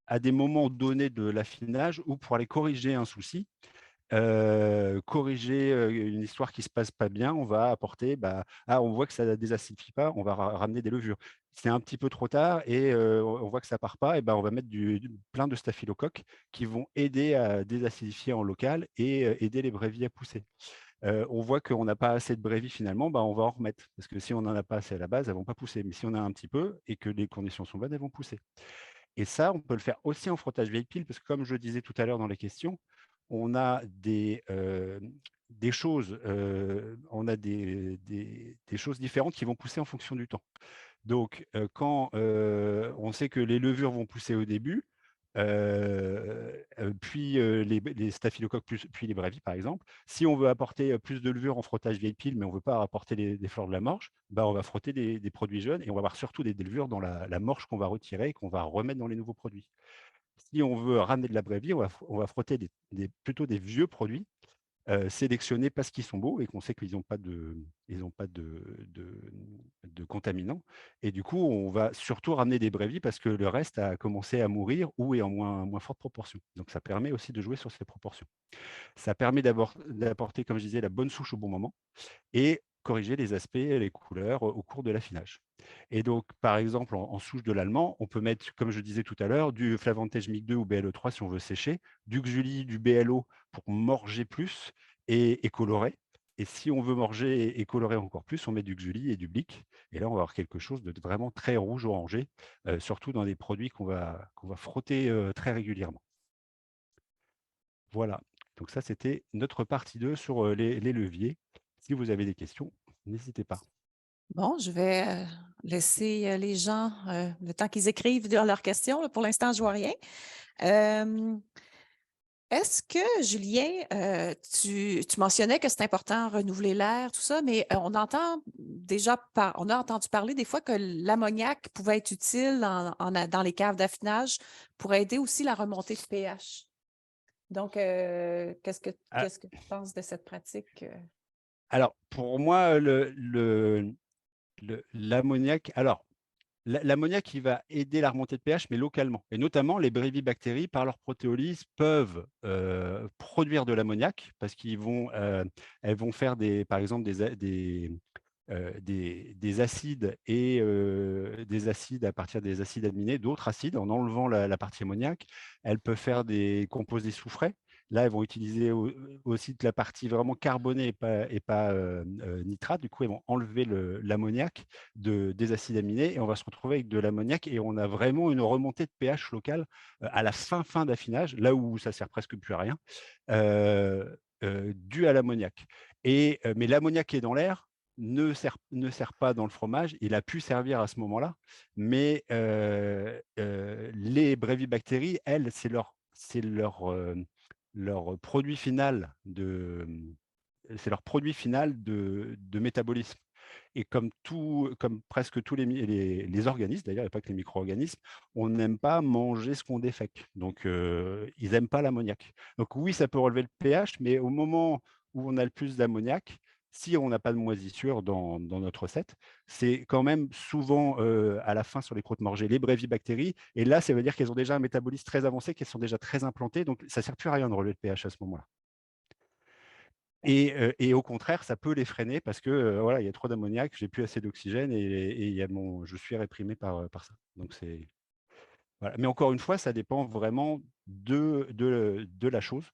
à des moments donnés de l'affinage ou pour aller corriger un souci, corriger, une histoire qui se passe pas bien, on va apporter, on voit que ça ne désacidifie pas, on va ramener des levures. C'est un petit peu trop tard et on voit que ça part pas et on va mettre plein de staphylocoques qui vont aider à désacidifier en local et aider les brévies à pousser. On voit qu'on n'a pas assez de brévies finalement, on va en remettre parce que si on n'en a pas assez à la base, elles ne vont pas pousser. Mais si on a un petit peu et que les conditions sont bonnes, elles vont pousser. Et ça, on peut le faire aussi en frottage vieille pile parce que comme je disais tout à l'heure dans les questions, on a des choses, on a des choses différentes qui vont pousser en fonction du temps. Donc, quand on sait que les levures vont pousser au début, puis les staphylocoques, puis les brévies, par exemple. Si on veut apporter plus de levure en frottage vieille pile, mais on ne veut pas apporter des fleurs de la morge, on va frotter des produits jeunes et on va avoir surtout des levures dans la morge qu'on va retirer et qu'on va remettre dans les nouveaux produits. Si on veut ramener de la brévie, on va frotter plutôt des vieux produits sélectionnés parce qu'ils sont beaux et qu'on sait qu'ils n'ont pas de contaminants. Et du coup, on va surtout ramener des brévis parce que le reste a commencé à mourir ou est en moins forte proportion. Donc, ça permet aussi de jouer sur ces proportions. Ça permet d'apporter, comme je disais, la bonne souche au bon moment et corriger les aspects, les couleurs au cours de l'affinage. Et donc, par exemple, en souche de l'allemand, on peut mettre, comme je disais tout à l'heure, du Flavantage MIG2 ou BLE3 si on veut sécher, du Xuli, du BLO pour morger plus et colorer. Et si on veut morger et colorer encore plus, on met du Xuli et du Blick. Et là, on va avoir quelque chose de vraiment très rouge-orangé, surtout dans des produits qu'on va frotter très régulièrement. Voilà. Donc ça, c'était notre partie 2 sur les leviers. Si vous avez des questions, n'hésitez pas. Bon, je vais laisser les gens le temps qu'ils écrivent leurs questions. Là. Pour l'instant, je ne vois rien. Est-ce que, Julien, tu mentionnais que c'est important de renouveler l'air, tout ça, mais on a entendu parler des fois que l'ammoniac pouvait être utile dans les caves d'affinage pour aider aussi la remontée de pH. Donc, qu'est-ce que tu penses de cette pratique? Alors, pour moi, l'ammoniac, l'ammoniac, il va aider la remontée de pH, mais localement. Et notamment, les brevibactéries, par leur protéolyse, peuvent produire de l'ammoniac parce elles vont faire, par exemple, des acides et des acides à partir des acides aminés, d'autres acides, en enlevant la partie ammoniac. Elles peuvent faire des composés soufrés. Là, elles vont utiliser aussi de la partie vraiment carbonée et pas nitrate. Du coup, elles vont enlever l'ammoniac des acides aminés et on va se retrouver avec de l'ammoniac et on a vraiment une remontée de pH locale à la fin d'affinage, là où ça ne sert presque plus à rien, dû à l'ammoniac. Mais l'ammoniac qui est dans l'air ne sert pas dans le fromage. Il a pu servir à ce moment-là, mais les brevibactéries, elles, c'est leur produit final de métabolisme. Et comme presque tous les organismes, d'ailleurs, et pas que les micro-organismes, on n'aime pas manger ce qu'on défèque. Donc, ils n'aiment pas l'ammoniac. Donc oui, ça peut relever le pH, mais au moment où on a le plus d'ammoniac, si on n'a pas de moisissure dans notre recette, c'est quand même souvent à la fin sur les croûtes-morgées, les brevibactéries. Et là, ça veut dire qu'elles ont déjà un métabolisme très avancé, qu'elles sont déjà très implantées. Donc, ça ne sert plus à rien de relever le pH à ce moment-là. Et au contraire, ça peut les freiner parce que voilà, il y a trop d'ammoniac, j'ai plus assez d'oxygène et je suis réprimé par ça. Donc voilà. Mais encore une fois, ça dépend vraiment de la chose,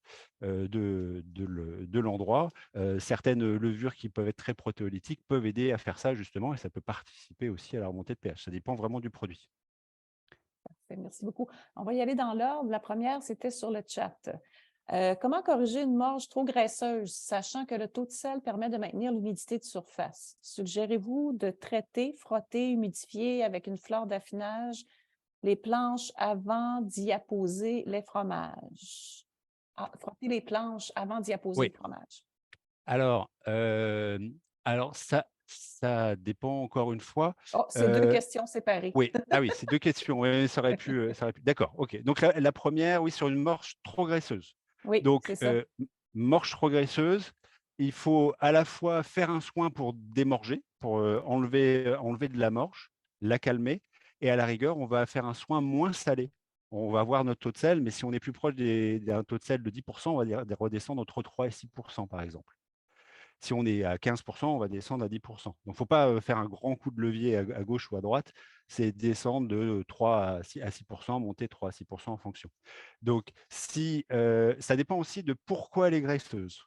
de l'endroit. Certaines levures qui peuvent être très protéolytiques peuvent aider à faire ça justement et ça peut participer aussi à la remontée de pH. Ça dépend vraiment du produit. Parfait, merci beaucoup. On va y aller dans l'ordre. La première, c'était sur le chat. Comment corriger une morge trop graisseuse, sachant que le taux de sel permet de maintenir l'humidité de surface? Suggérez-vous de traiter, frotter, humidifier avec une fleur d'affinage les planches avant d'y apposer les fromages? Frotter les planches avant d'y apposer le fromage. Alors ça dépend encore une fois. Oh, c'est deux questions séparées. Oui, oui, c'est deux questions. Oui, ça aurait pu. D'accord, ok. Donc la première, oui, sur une morge trop graisseuse. Oui, donc, c'est ça. Morge trop graisseuse, il faut à la fois faire un soin pour démorger, pour enlever de la morge, la calmer, et à la rigueur, on va faire un soin moins salé. On va voir notre taux de sel, mais si on est plus proche d'un taux de sel de 10%, on va redescendre entre 3 et 6%, par exemple. Si on est à 15%, on va descendre à 10%. Donc, il ne faut pas faire un grand coup de levier à gauche ou à droite, c'est descendre de 3 à 6%, monter 3 à 6% en fonction. Donc, ça dépend aussi de pourquoi elle est graisseuse.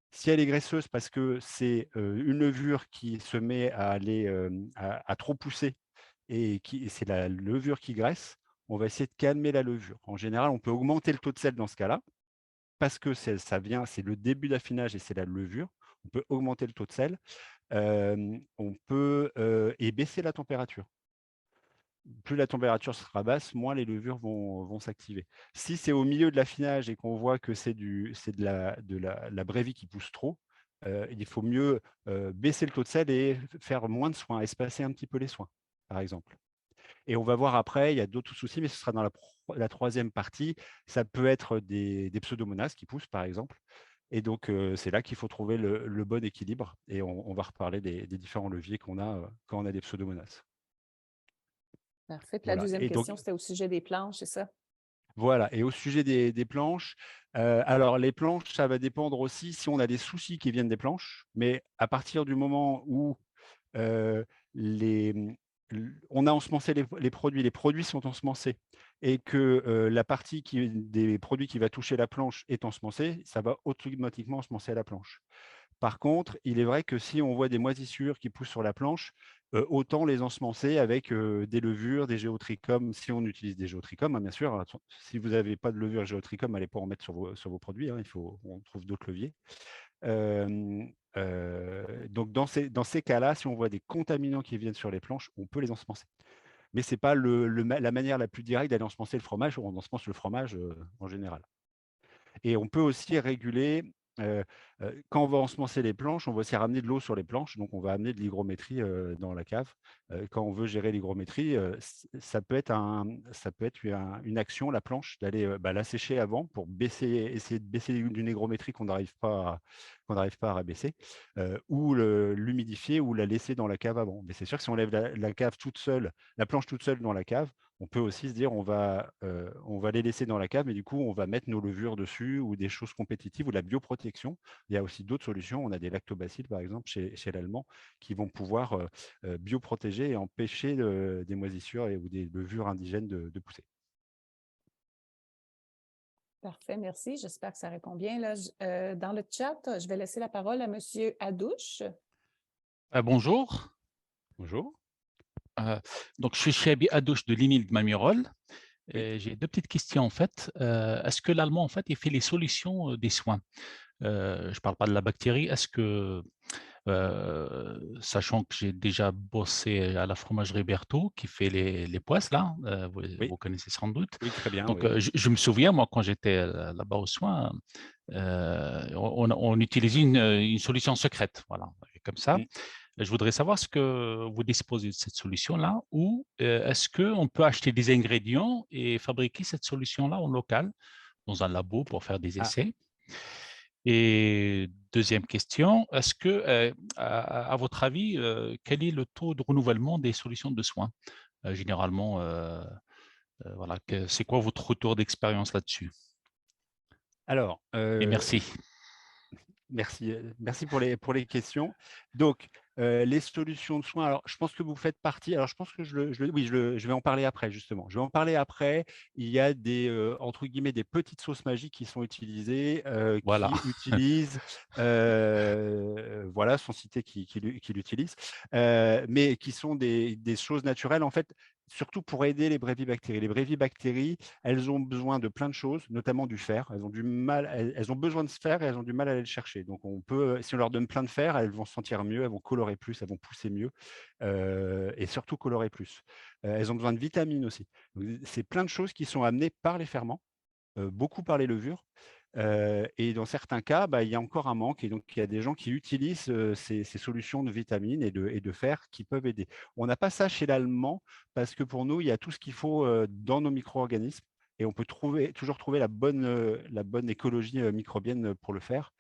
Si elle est graisseuse parce que c'est une levure qui se met à trop pousser et c'est la levure qui graisse, on va essayer de calmer la levure. En général, on peut augmenter le taux de sel dans ce cas-là, parce que c'est le début d'affinage et c'est la levure. On peut augmenter le taux de sel. On peut et baisser la température. Plus la température sera basse, moins les levures vont s'activer. Si c'est au milieu de l'affinage et qu'on voit que c'est de la brévie qui pousse trop, il faut mieux baisser le taux de sel et faire moins de soins, espacer un petit peu les soins, par exemple. Et on va voir après, il y a d'autres soucis, mais ce sera dans la troisième partie. Ça peut être des pseudomonas qui poussent, par exemple. Et donc, c'est là qu'il faut trouver le bon équilibre. Et on va reparler des différents leviers qu'on a quand on a des pseudomonas. Parfait. Puis la Voilà. deuxième Et donc, question, c'était au sujet des planches, c'est ça? voilà. Et au sujet des planches, alors les planches, ça va dépendre aussi si on a des soucis qui viennent des planches. Mais à partir du moment où euh, on a ensemencé les produits sont ensemencés et que la partie des produits qui va toucher la planche est ensemencée, ça va automatiquement ensemencer la planche. Par contre, il est vrai que si on voit des moisissures qui poussent sur la planche, autant les ensemencer avec des levures, des géotrichum, si on utilise des géotrichum, hein, bien sûr. Alors, si vous n'avez pas de levure géotrichum, allez pas en mettre sur vos produits, hein, on trouve d'autres leviers. Donc, dans ces cas-là, si on voit des contaminants qui viennent sur les planches, on peut les ensemencer. Mais ce n'est pas la manière la plus directe d'aller ensemencer le fromage. On ensemence le fromage en général. Et on peut aussi réguler, quand on va ensemencer les planches, on va aussi ramener de l'eau sur les planches, donc on va amener de l'hygrométrie dans la cave. Quand on veut gérer l'hygrométrie, ça peut être une action, la planche, d'aller la sécher avant pour essayer de baisser d'une hygrométrie qu'on n'arrive pas à rabaisser, ou l'humidifier ou la laisser dans la cave avant. Mais c'est sûr que si on lève la cave toute seule, la planche toute seule dans la cave, on peut aussi se dire on va les laisser dans la cave, mais du coup, on va mettre nos levures dessus ou des choses compétitives ou de la bioprotection. Il y a aussi d'autres solutions. On a des lactobacilles, par exemple, chez l'Allemand, qui vont pouvoir bioprotéger et empêcher des moisissures ou des levures indigènes de pousser. Parfait, merci. J'espère que ça répond bien. Là, dans le chat, je vais laisser la parole à M. Adouche. Bonjour. Bonjour. Donc, je suis Chabi Adouche de l'INIL de Mamirol. Oui. J'ai deux petites questions en fait. Est-ce que l'allemand en fait il fait les solutions des soins? Je ne parle pas de la bactérie. Est-ce que, sachant que j'ai déjà bossé à la fromagerie Berthaud qui fait les poisses là, vous connaissez sans doute. Oui, très bien. Donc, Oui. je me souviens, moi, quand j'étais là-bas aux soins, on utilisait une solution secrète. Voilà, et comme ça. Je voudrais savoir ce que vous disposez de cette solution-là ou est-ce qu'on peut acheter des ingrédients et fabriquer cette solution-là en local, dans un labo pour faire des essais? Et deuxième question, est-ce que, à votre avis, quel est le taux de renouvellement des solutions de soins? Généralement, voilà, c'est quoi votre retour d'expérience là-dessus? Alors, et merci. Merci pour les questions. Donc, les solutions de soins, alors je pense que vous faites partie, alors je pense que je vais en parler après justement. Je vais en parler après. Il y a entre guillemets, des petites sauces magiques qui sont utilisées, Voilà. qui utilisent, voilà, sans citer qui l'utilisent, mais qui sont des choses naturelles en fait, surtout pour aider les brévibactéries. Les brévibactéries, elles ont besoin de plein de choses, notamment du fer. Elles ont besoin de fer et elles ont du mal à aller le chercher. Donc, si on leur donne plein de fer, elles vont se sentir mieux, elles vont colorer plus, elles vont pousser mieux et surtout colorer plus. Elles ont besoin de vitamines aussi. C'est plein de choses qui sont amenées par les ferments, beaucoup par les levures. Et dans certains cas, il y a encore un manque. Et donc, il y a des gens qui utilisent ces solutions de vitamines et de fer qui peuvent aider. On n'a pas ça chez l'allemand parce que pour nous, il y a tout ce qu'il faut dans nos micro-organismes et on peut toujours trouver la bonne écologie microbienne pour le faire.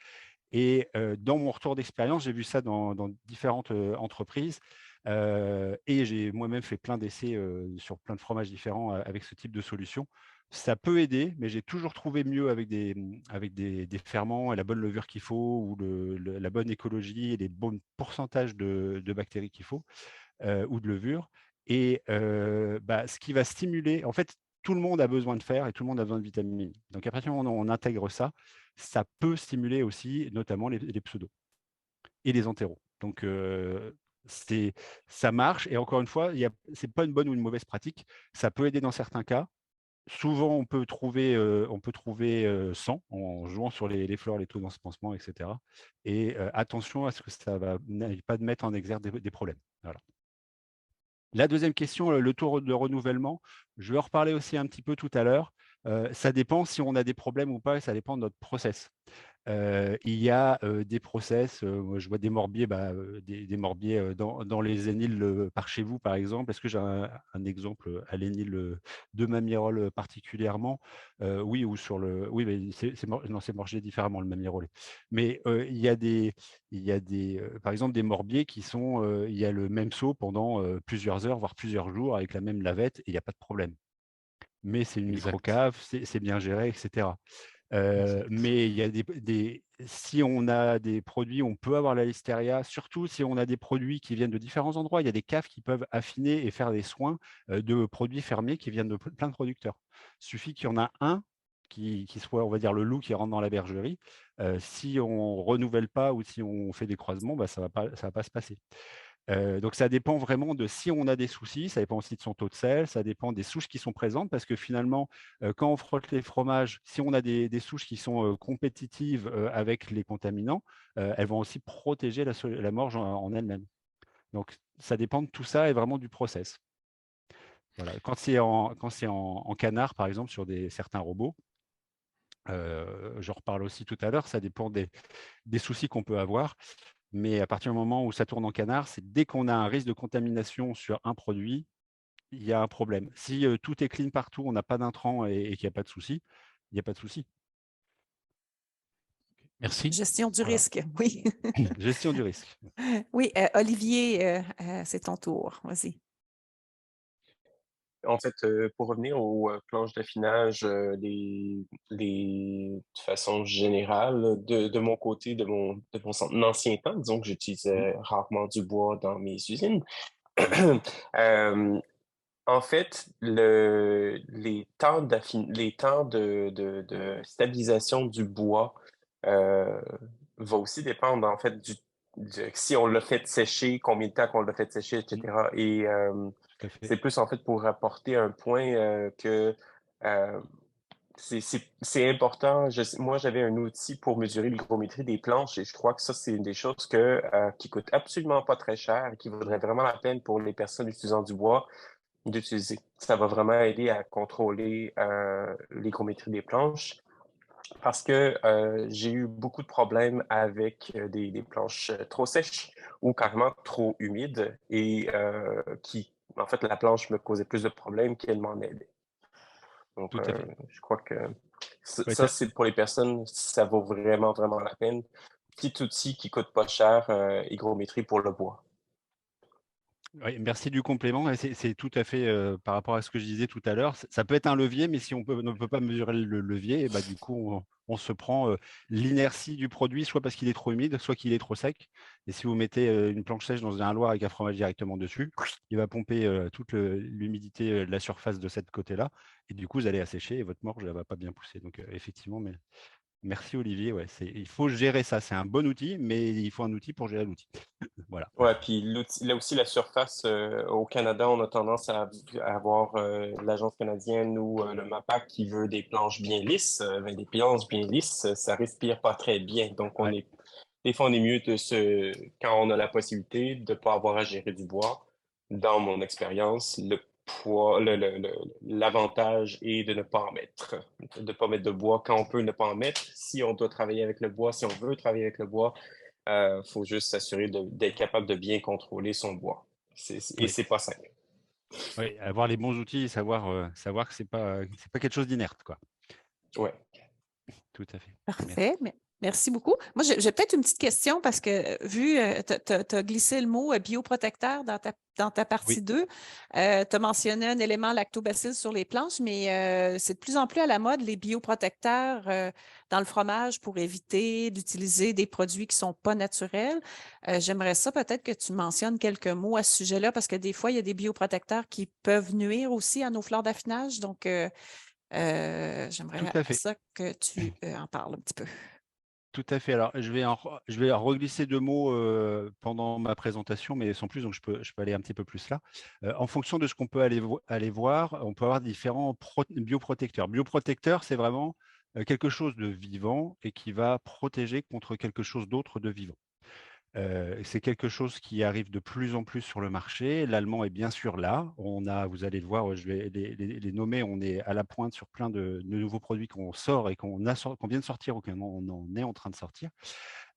Et dans mon retour d'expérience, j'ai vu ça dans différentes entreprises et j'ai moi-même fait plein d'essais sur plein de fromages différents avec ce type de solution. Ça peut aider, mais j'ai toujours trouvé mieux avec des ferments et la bonne levure qu'il faut ou la bonne écologie et les bons pourcentages de bactéries qu'il faut ou de levure. Et ce qui va stimuler, en fait, tout le monde a besoin de fer et tout le monde a besoin de vitamines. Donc, à partir du moment où on intègre ça, ça peut stimuler aussi notamment les pseudos et les entéros. Donc, ça marche. Et encore une fois, ce n'est pas une bonne ou une mauvaise pratique. Ça peut aider dans certains cas. Souvent, on peut trouver sans, en jouant sur les fleurs, les taux d'ensemencement, etc. Et attention à ce que ça n'aille pas de mettre en exergue des problèmes. Voilà. La deuxième question, le taux de renouvellement, je vais en reparler aussi un petit peu tout à l'heure. Ça dépend si on a des problèmes ou pas et ça dépend de notre process. Il y a des process, moi, je vois des morbiers, des morbiers dans les Éniles par chez vous, par exemple. Est-ce que j'ai un exemple à l'Énile de Mamirol particulièrement? Oui, ou sur le. Oui, mais non, c'est morgé différemment le Mamirol. Mais il y a des, par exemple, des morbiers qui sont. Il y a le même seau pendant plusieurs heures, voire plusieurs jours, avec la même lavette, et il n'y a pas de problème. Mais c'est une Exact. microcave, c'est bien géré, etc. Exact. Mais il y a si on a des produits, on peut avoir la listeria, surtout si on a des produits qui viennent de différents endroits. Il y a des caves qui peuvent affiner et faire des soins de produits fermiers qui viennent de plein de producteurs. Il suffit qu'il y en a un qui soit, on va dire, le loup qui rentre dans la bergerie. Si on ne renouvelle pas ou si on fait des croisements, ça va pas se passer. Donc, ça dépend vraiment de si on a des soucis, ça dépend aussi de son taux de sel, ça dépend des souches qui sont présentes, parce que finalement, quand on frotte les fromages, si on a des souches qui sont compétitives avec les contaminants, elles vont aussi protéger la morge en elle-même. Donc, ça dépend de tout ça et vraiment du process. Voilà. Quand c'est en canard, par exemple, sur certains robots, j'en reparle aussi tout à l'heure, ça dépend des soucis qu'on peut avoir. Mais à partir du moment où ça tourne en canard, c'est dès qu'on a un risque de contamination sur un produit, il y a un problème. Si tout est clean partout, on n'a pas d'intrants et qu'il n'y a pas de souci, il n'y a pas de souci. Merci. Gestion du Voilà. risque, oui. Gestion du risque. Oui, Olivier, c'est ton tour. Vas-y. En fait, pour revenir aux planches d'affinage, de façon générale, de mon côté, de mon ancien temps, disons que j'utilisais rarement du bois dans mes usines. Euh, En fait, les temps de stabilisation du bois va aussi dépendre en fait si on l'a fait sécher, combien de temps qu'on l'a fait sécher, etc. Et Tout à fait. c'est plus en fait pour rapporter un point que euh, c'est important. Moi, j'avais un outil pour mesurer l'hygrométrie des planches et je crois que ça, c'est une des choses qui coûte absolument pas très cher et qui vaudrait vraiment la peine pour les personnes utilisant du bois d'utiliser. Ça va vraiment aider à contrôler l'hygrométrie des planches parce que j'ai eu beaucoup de problèmes avec des planches trop sèches ou carrément trop humides et en fait, la planche me causait plus de problèmes qu'elle m'en aidait. Donc, Tout à fait. je crois que Ouais, ça, c'est pour les personnes, ça vaut vraiment, vraiment la peine. Petit outil qui coûte pas cher, hygrométrie pour le bois. Oui, merci du complément. Et c'est tout à fait par rapport à ce que je disais tout à l'heure. Ça peut être un levier, mais si on ne peut pas mesurer le levier, et du coup, on se prend l'inertie du produit, soit parce qu'il est trop humide, soit qu'il est trop sec. Et si vous mettez une planche sèche dans un loir avec un fromage directement dessus, il va pomper toute l'humidité de la surface de cette côté-là. Et du coup, vous allez assécher et votre morge ne va pas bien pousser. Donc, effectivement, mais merci Olivier. Ouais, il faut gérer ça. C'est un bon outil, mais il faut un outil pour gérer l'outil. Voilà. Ouais, puis là aussi, la surface, au Canada, on a tendance à avoir l'Agence canadienne ou le MAPAC qui veut des planches bien lisses. Des planches bien lisses, ça respire pas très bien. Donc, Ouais. des fois, on est mieux quand on a la possibilité de ne pas avoir à gérer du bois. Dans mon expérience, le poids, l'avantage est de ne pas en mettre, de ne pas mettre de bois quand on peut ne pas en mettre. Si on doit travailler avec le bois, si on veut travailler avec le bois, faut juste s'assurer d'être capable de bien contrôler son bois. Et Oui. c'est pas simple. Oui, avoir les bons outils, savoir que c'est pas quelque chose d'inerte, quoi. Ouais. Tout à fait. Merci. Parfait. Merci beaucoup. Moi, j'ai peut-être une petite question parce que vu, tu as glissé le mot bioprotecteur dans ta partie Oui. 2. Tu as mentionné un élément lactobacille sur les planches, mais c'est de plus en plus à la mode les bioprotecteurs dans le fromage pour éviter d'utiliser des produits qui ne sont pas naturels. J'aimerais ça peut-être que tu mentionnes quelques mots à ce sujet-là parce que des fois, il y a des bioprotecteurs qui peuvent nuire aussi à nos fleurs d'affinage. Donc, Tout j'aimerais à fait. ça que tu en parles un petit peu. Tout à fait. Alors, je vais reglisser 2 mots pendant ma présentation, mais sans plus, donc je peux aller un petit peu plus là. En fonction de ce qu'on peut aller voir, on peut avoir différents bioprotecteurs. Bioprotecteur, c'est vraiment quelque chose de vivant et qui va protéger contre quelque chose d'autre de vivant. C'est quelque chose qui arrive de plus en plus sur le marché. L'allemand est bien sûr là. Vous allez le voir, je vais les nommer. On est à la pointe sur plein de nouveaux produits qu'on sort et qu'on vient de sortir ou qu'on en est en train de sortir.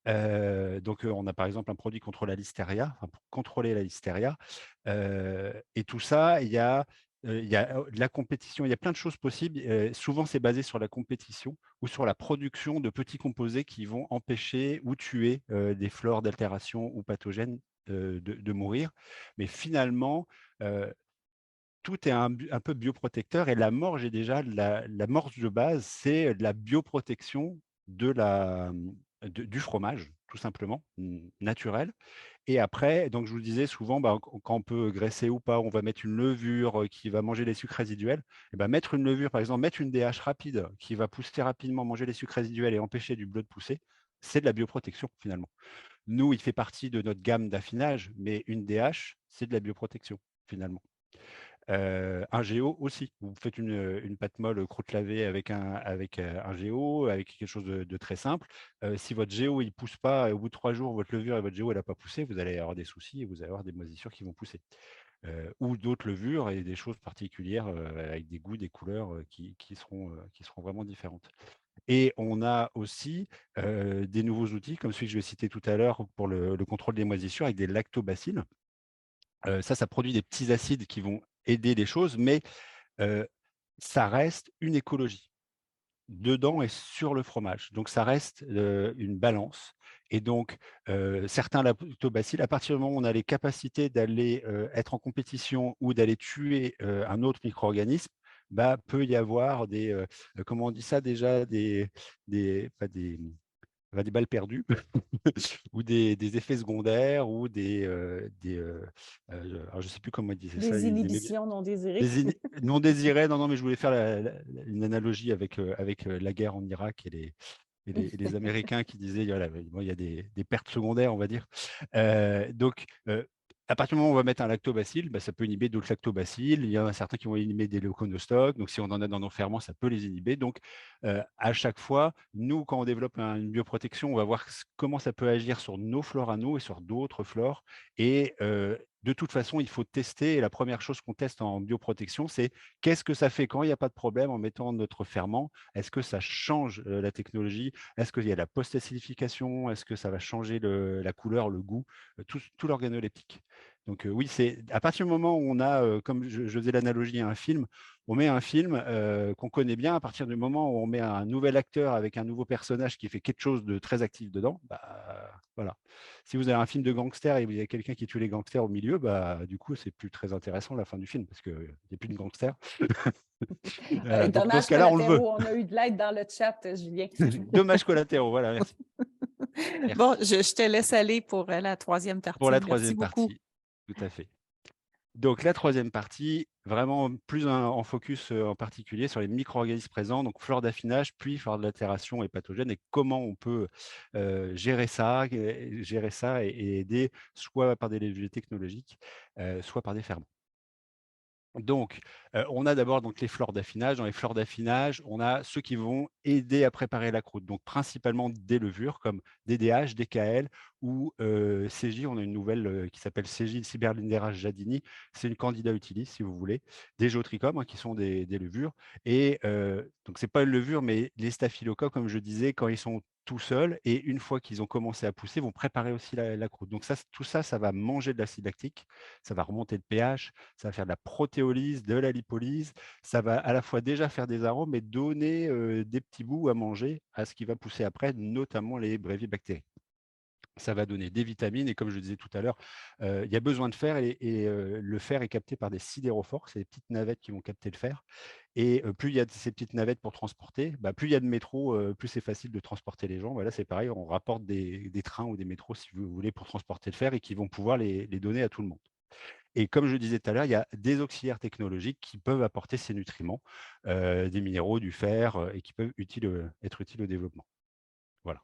Donc, on a par exemple un produit contre la listeria, enfin, pour contrôler la listeria. Et tout ça, il y a de la compétition, il y a plein de choses possibles. Souvent, c'est basé sur la compétition ou sur la production de petits composés qui vont empêcher ou tuer des flores d'altération ou pathogènes de mourir. Mais finalement, tout est un peu bioprotecteur et l'amorge est déjà l'amorce de base, c'est de la bioprotection du fromage, tout simplement, naturel. Et après, donc je vous disais souvent, quand on peut graisser ou pas, on va mettre une levure qui va manger les sucres résiduels. Et mettre une levure, par exemple, mettre une DH rapide qui va pousser rapidement, manger les sucres résiduels et empêcher du bleu de pousser, c'est de la bioprotection finalement. Nous, il fait partie de notre gamme d'affinage, mais une DH, c'est de la bioprotection finalement. Un géo aussi. Vous faites une pâte molle croûte lavée avec un géo, avec quelque chose de très simple. Si votre géo il pousse pas, et au bout de 3 jours, votre levure et votre géo elle n'a pas poussé, vous allez avoir des soucis et vous allez avoir des moisissures qui vont pousser. Ou d'autres levures et des choses particulières avec des goûts, des couleurs qui seront vraiment différentes. Et on a aussi des nouveaux outils, comme celui que je vais citer tout à l'heure pour le contrôle des moisissures avec des lactobacilles. Ça produit des petits acides qui vont aider les choses, mais ça reste une écologie, dedans et sur le fromage. Donc, ça reste une balance. Et donc, certains lactobacilles, à partir du moment où on a les capacités d'aller être en compétition ou d'aller tuer un autre micro-organisme, peut y avoir comment on dit ça déjà, pas des balles perdues ou des effets secondaires ou alors je ne sais plus comment ils disaient ça. Des inhibitions non désirées. Non désirées, non, mais je voulais faire une analogie avec la guerre en Irak et les Américains qui disaient il y a des pertes secondaires, on va dire. Donc, à partir du moment où on va mettre un lactobacille, ça peut inhiber d'autres lactobacilles. Il y en a certains qui vont inhiber des leuconostocs. Donc, si on en a dans nos ferments, ça peut les inhiber. Donc, à chaque fois, nous, quand on développe une bioprotection, on va voir comment ça peut agir sur nos flores à nous et sur d'autres flores. Et de toute façon, il faut tester. Et la première chose qu'on teste en bioprotection, c'est qu'est-ce que ça fait quand il n'y a pas de problème en mettant notre ferment? Est-ce que ça change la technologie? Est-ce qu'il y a la post-acidification? Est-ce que ça va changer la couleur, le goût, tout l'organoleptique? Donc oui, c'est à partir du moment où on a, comme je faisais l'analogie à un film, on met un film qu'on connaît bien. À partir du moment où on met un nouvel acteur avec un nouveau personnage qui fait quelque chose de très actif dedans, voilà. Si vous avez un film de gangsters et vous avez quelqu'un qui tue les gangsters au milieu, du coup, c'est plus très intéressant la fin du film parce qu'il n'y a plus de gangsters. Donc, dans ce cas-là, on le veut. On a eu de l'aide dans le chat, Julien. Dommages collatéraux, voilà, merci. Bon, je te laisse aller pour la troisième partie. Pour la troisième partie, tout à fait. Donc, la troisième partie, vraiment plus en focus en particulier sur les micro-organismes présents, donc flore d'affinage, puis flore d'altération et pathogènes, et comment on peut gérer ça et aider soit par des leviers technologiques, soit par des ferments. Donc, on a d'abord les flores d'affinage. Dans les flores d'affinage, on a ceux qui vont aider à préparer la croûte. Donc, principalement des levures comme DDH, DKL ou CJ. On a une nouvelle qui s'appelle CJ Cyberlindera jadini. C'est une candida utilis, si vous voulez. Des géotrichum, qui sont des levures. Et donc, ce n'est pas une levure, mais les staphylocoques, comme je disais, quand ils sont tout seuls et une fois qu'ils ont commencé à pousser, vont préparer aussi la croûte. Donc, tout ça, ça va manger de l'acide lactique, ça va remonter le pH, ça va faire de la protéolyse, de la lipolyse, ça va à la fois déjà faire des arômes et donner des petits bouts à manger à ce qui va pousser après, notamment les brévibactéries. Ça va donner des vitamines et comme je le disais tout à l'heure, il y a besoin de fer et le fer est capté par des sidérophores, c'est des petites navettes qui vont capter le fer. Et plus il y a de ces petites navettes pour transporter, plus il y a de métro, plus c'est facile de transporter les gens. Voilà, c'est pareil, on rapporte des trains ou des métros, si vous voulez, pour transporter le fer et qui vont pouvoir les donner à tout le monde. Et comme je le disais tout à l'heure, il y a des auxiliaires technologiques qui peuvent apporter ces nutriments, des minéraux, du fer, et qui peuvent être utiles au développement. Voilà.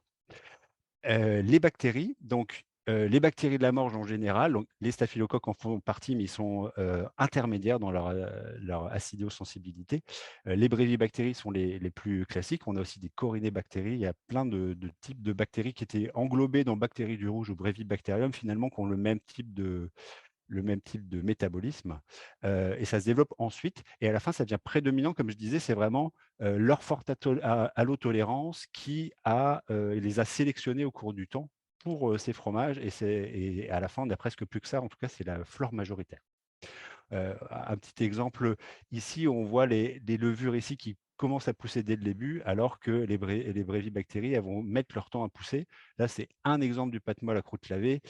Les bactéries, donc les bactéries de la morge en général, donc les staphylocoques en font partie, mais ils sont intermédiaires dans leur acidosensibilité. Les brévibactéries sont les plus classiques. On a aussi des corinébactéries. Il y a plein de types de bactéries qui étaient englobées dans bactéries du rouge ou Brevibacterium, finalement, qui ont le même type de métabolisme, et ça se développe ensuite. Et à la fin, ça devient prédominant, comme je disais, c'est vraiment leur forte allotolérance qui les a sélectionnés au cours du temps pour ces fromages. Et à la fin, on n'a presque plus que ça. En tout cas, c'est la flore majoritaire. Un petit exemple, ici, on voit les levures ici qui commencent à pousser dès le début, alors que les brévibactéries, elles vont mettre leur temps à pousser. Là, c'est un exemple du pâte molle à croûte lavée,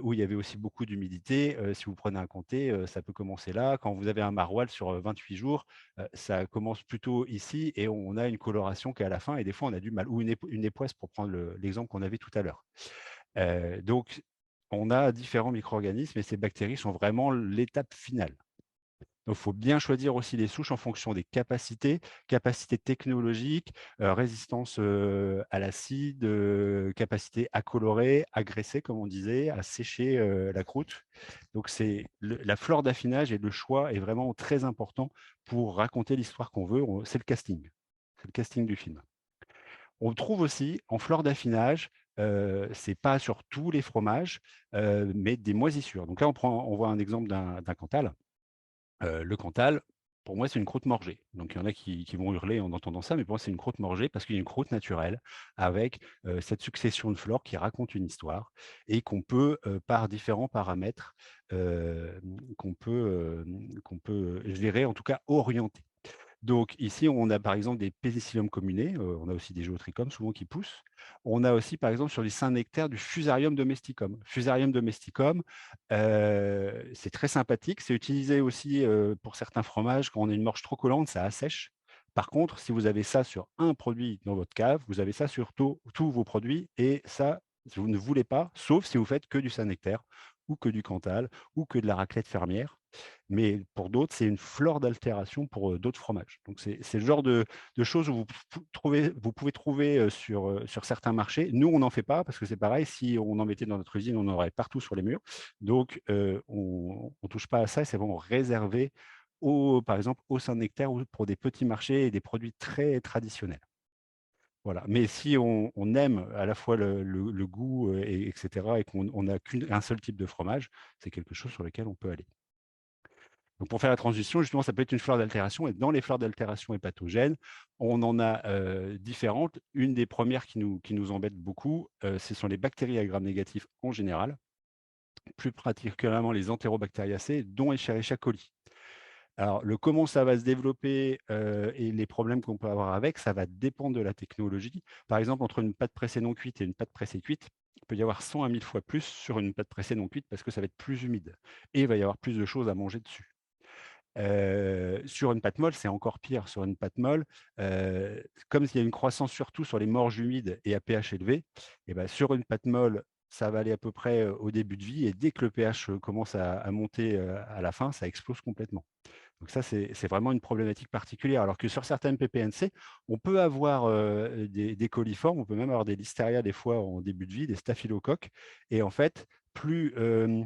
où il y avait aussi beaucoup d'humidité. Si vous prenez un comté, ça peut commencer là. Quand vous avez un maroilles sur 28 jours, ça commence plutôt ici, et on a une coloration qui est à la fin, et des fois, on a du mal. Ou une époisse, pour prendre l'exemple qu'on avait tout à l'heure. Donc, on a différents micro-organismes, et ces bactéries sont vraiment l'étape finale. Donc, il faut bien choisir aussi les souches en fonction des capacités technologiques, résistance à l'acide, capacité à colorer, à graisser, comme on disait, à sécher la croûte. Donc, la flore d'affinage et le choix est vraiment très important pour raconter l'histoire qu'on veut. C'est le casting. C'est le casting du film. On trouve aussi en flore d'affinage, ce n'est pas sur tous les fromages, mais des moisissures. Donc là, on voit un exemple d'un Cantal. Le Cantal, pour moi, c'est une croûte morgée. Donc, il y en a qui vont hurler en entendant ça, mais pour moi, c'est une croûte morgée parce qu'il y a une croûte naturelle avec cette succession de flore qui raconte une histoire et qu'on peut, par différents paramètres, qu'on peut gérer, en tout cas orienter. Donc ici, on a par exemple des Pénicillium communae, on a aussi des Geotrichum souvent qui poussent. On a aussi par exemple sur les Saint-Nectaire du Fusarium domesticum. Fusarium domesticum, c'est très sympathique. C'est utilisé aussi pour certains fromages. Quand on a une morge trop collante, ça assèche. Par contre, si vous avez ça sur un produit dans votre cave, vous avez ça sur tous vos produits, et ça, vous ne voulez pas, sauf si vous faites que du Saint-Nectaire ou que du Cantal ou que de la raclette fermière. Mais pour d'autres, c'est une flore d'altération pour d'autres fromages. Donc, c'est le genre de choses où vous pouvez trouver sur certains marchés. Nous, on n'en fait pas parce que c'est pareil, si on en mettait dans notre usine, on en aurait partout sur les murs. Donc, on ne touche pas à ça, c'est vraiment réservé, par exemple, au Saint-Nectaire ou pour des petits marchés et des produits très traditionnels. Voilà. Mais si on aime à la fois le goût, etc., et qu'on n'a qu'un seul type de fromage, c'est quelque chose sur lequel on peut aller. Donc, pour faire la transition, justement, ça peut être une flore d'altération. Et dans les flores d'altération hépatogènes, on en a différentes. Une des premières qui nous embête beaucoup, ce sont les bactéries à gram négatif en général, plus particulièrement les Enterobacteriaceae, dont Escherichia coli. Alors, comment ça va se développer et les problèmes qu'on peut avoir avec, ça va dépendre de la technologie. Par exemple, entre une pâte pressée non cuite et une pâte pressée cuite, il peut y avoir 100 à 1000 fois plus sur une pâte pressée non cuite parce que ça va être plus humide et il va y avoir plus de choses à manger dessus. Sur une pâte molle, c'est encore pire. Sur une pâte molle, comme il y a une croissance surtout sur les morges humides et à pH élevé, et ben, sur une pâte molle, ça va aller à peu près au début de vie, et dès que le pH commence à monter à la fin, ça explose complètement. Donc ça, c'est vraiment une problématique particulière. Alors que sur certaines PPNC, on peut avoir des coliformes, on peut même avoir des listeria des fois en début de vie, des staphylocoques. Et en fait, plus le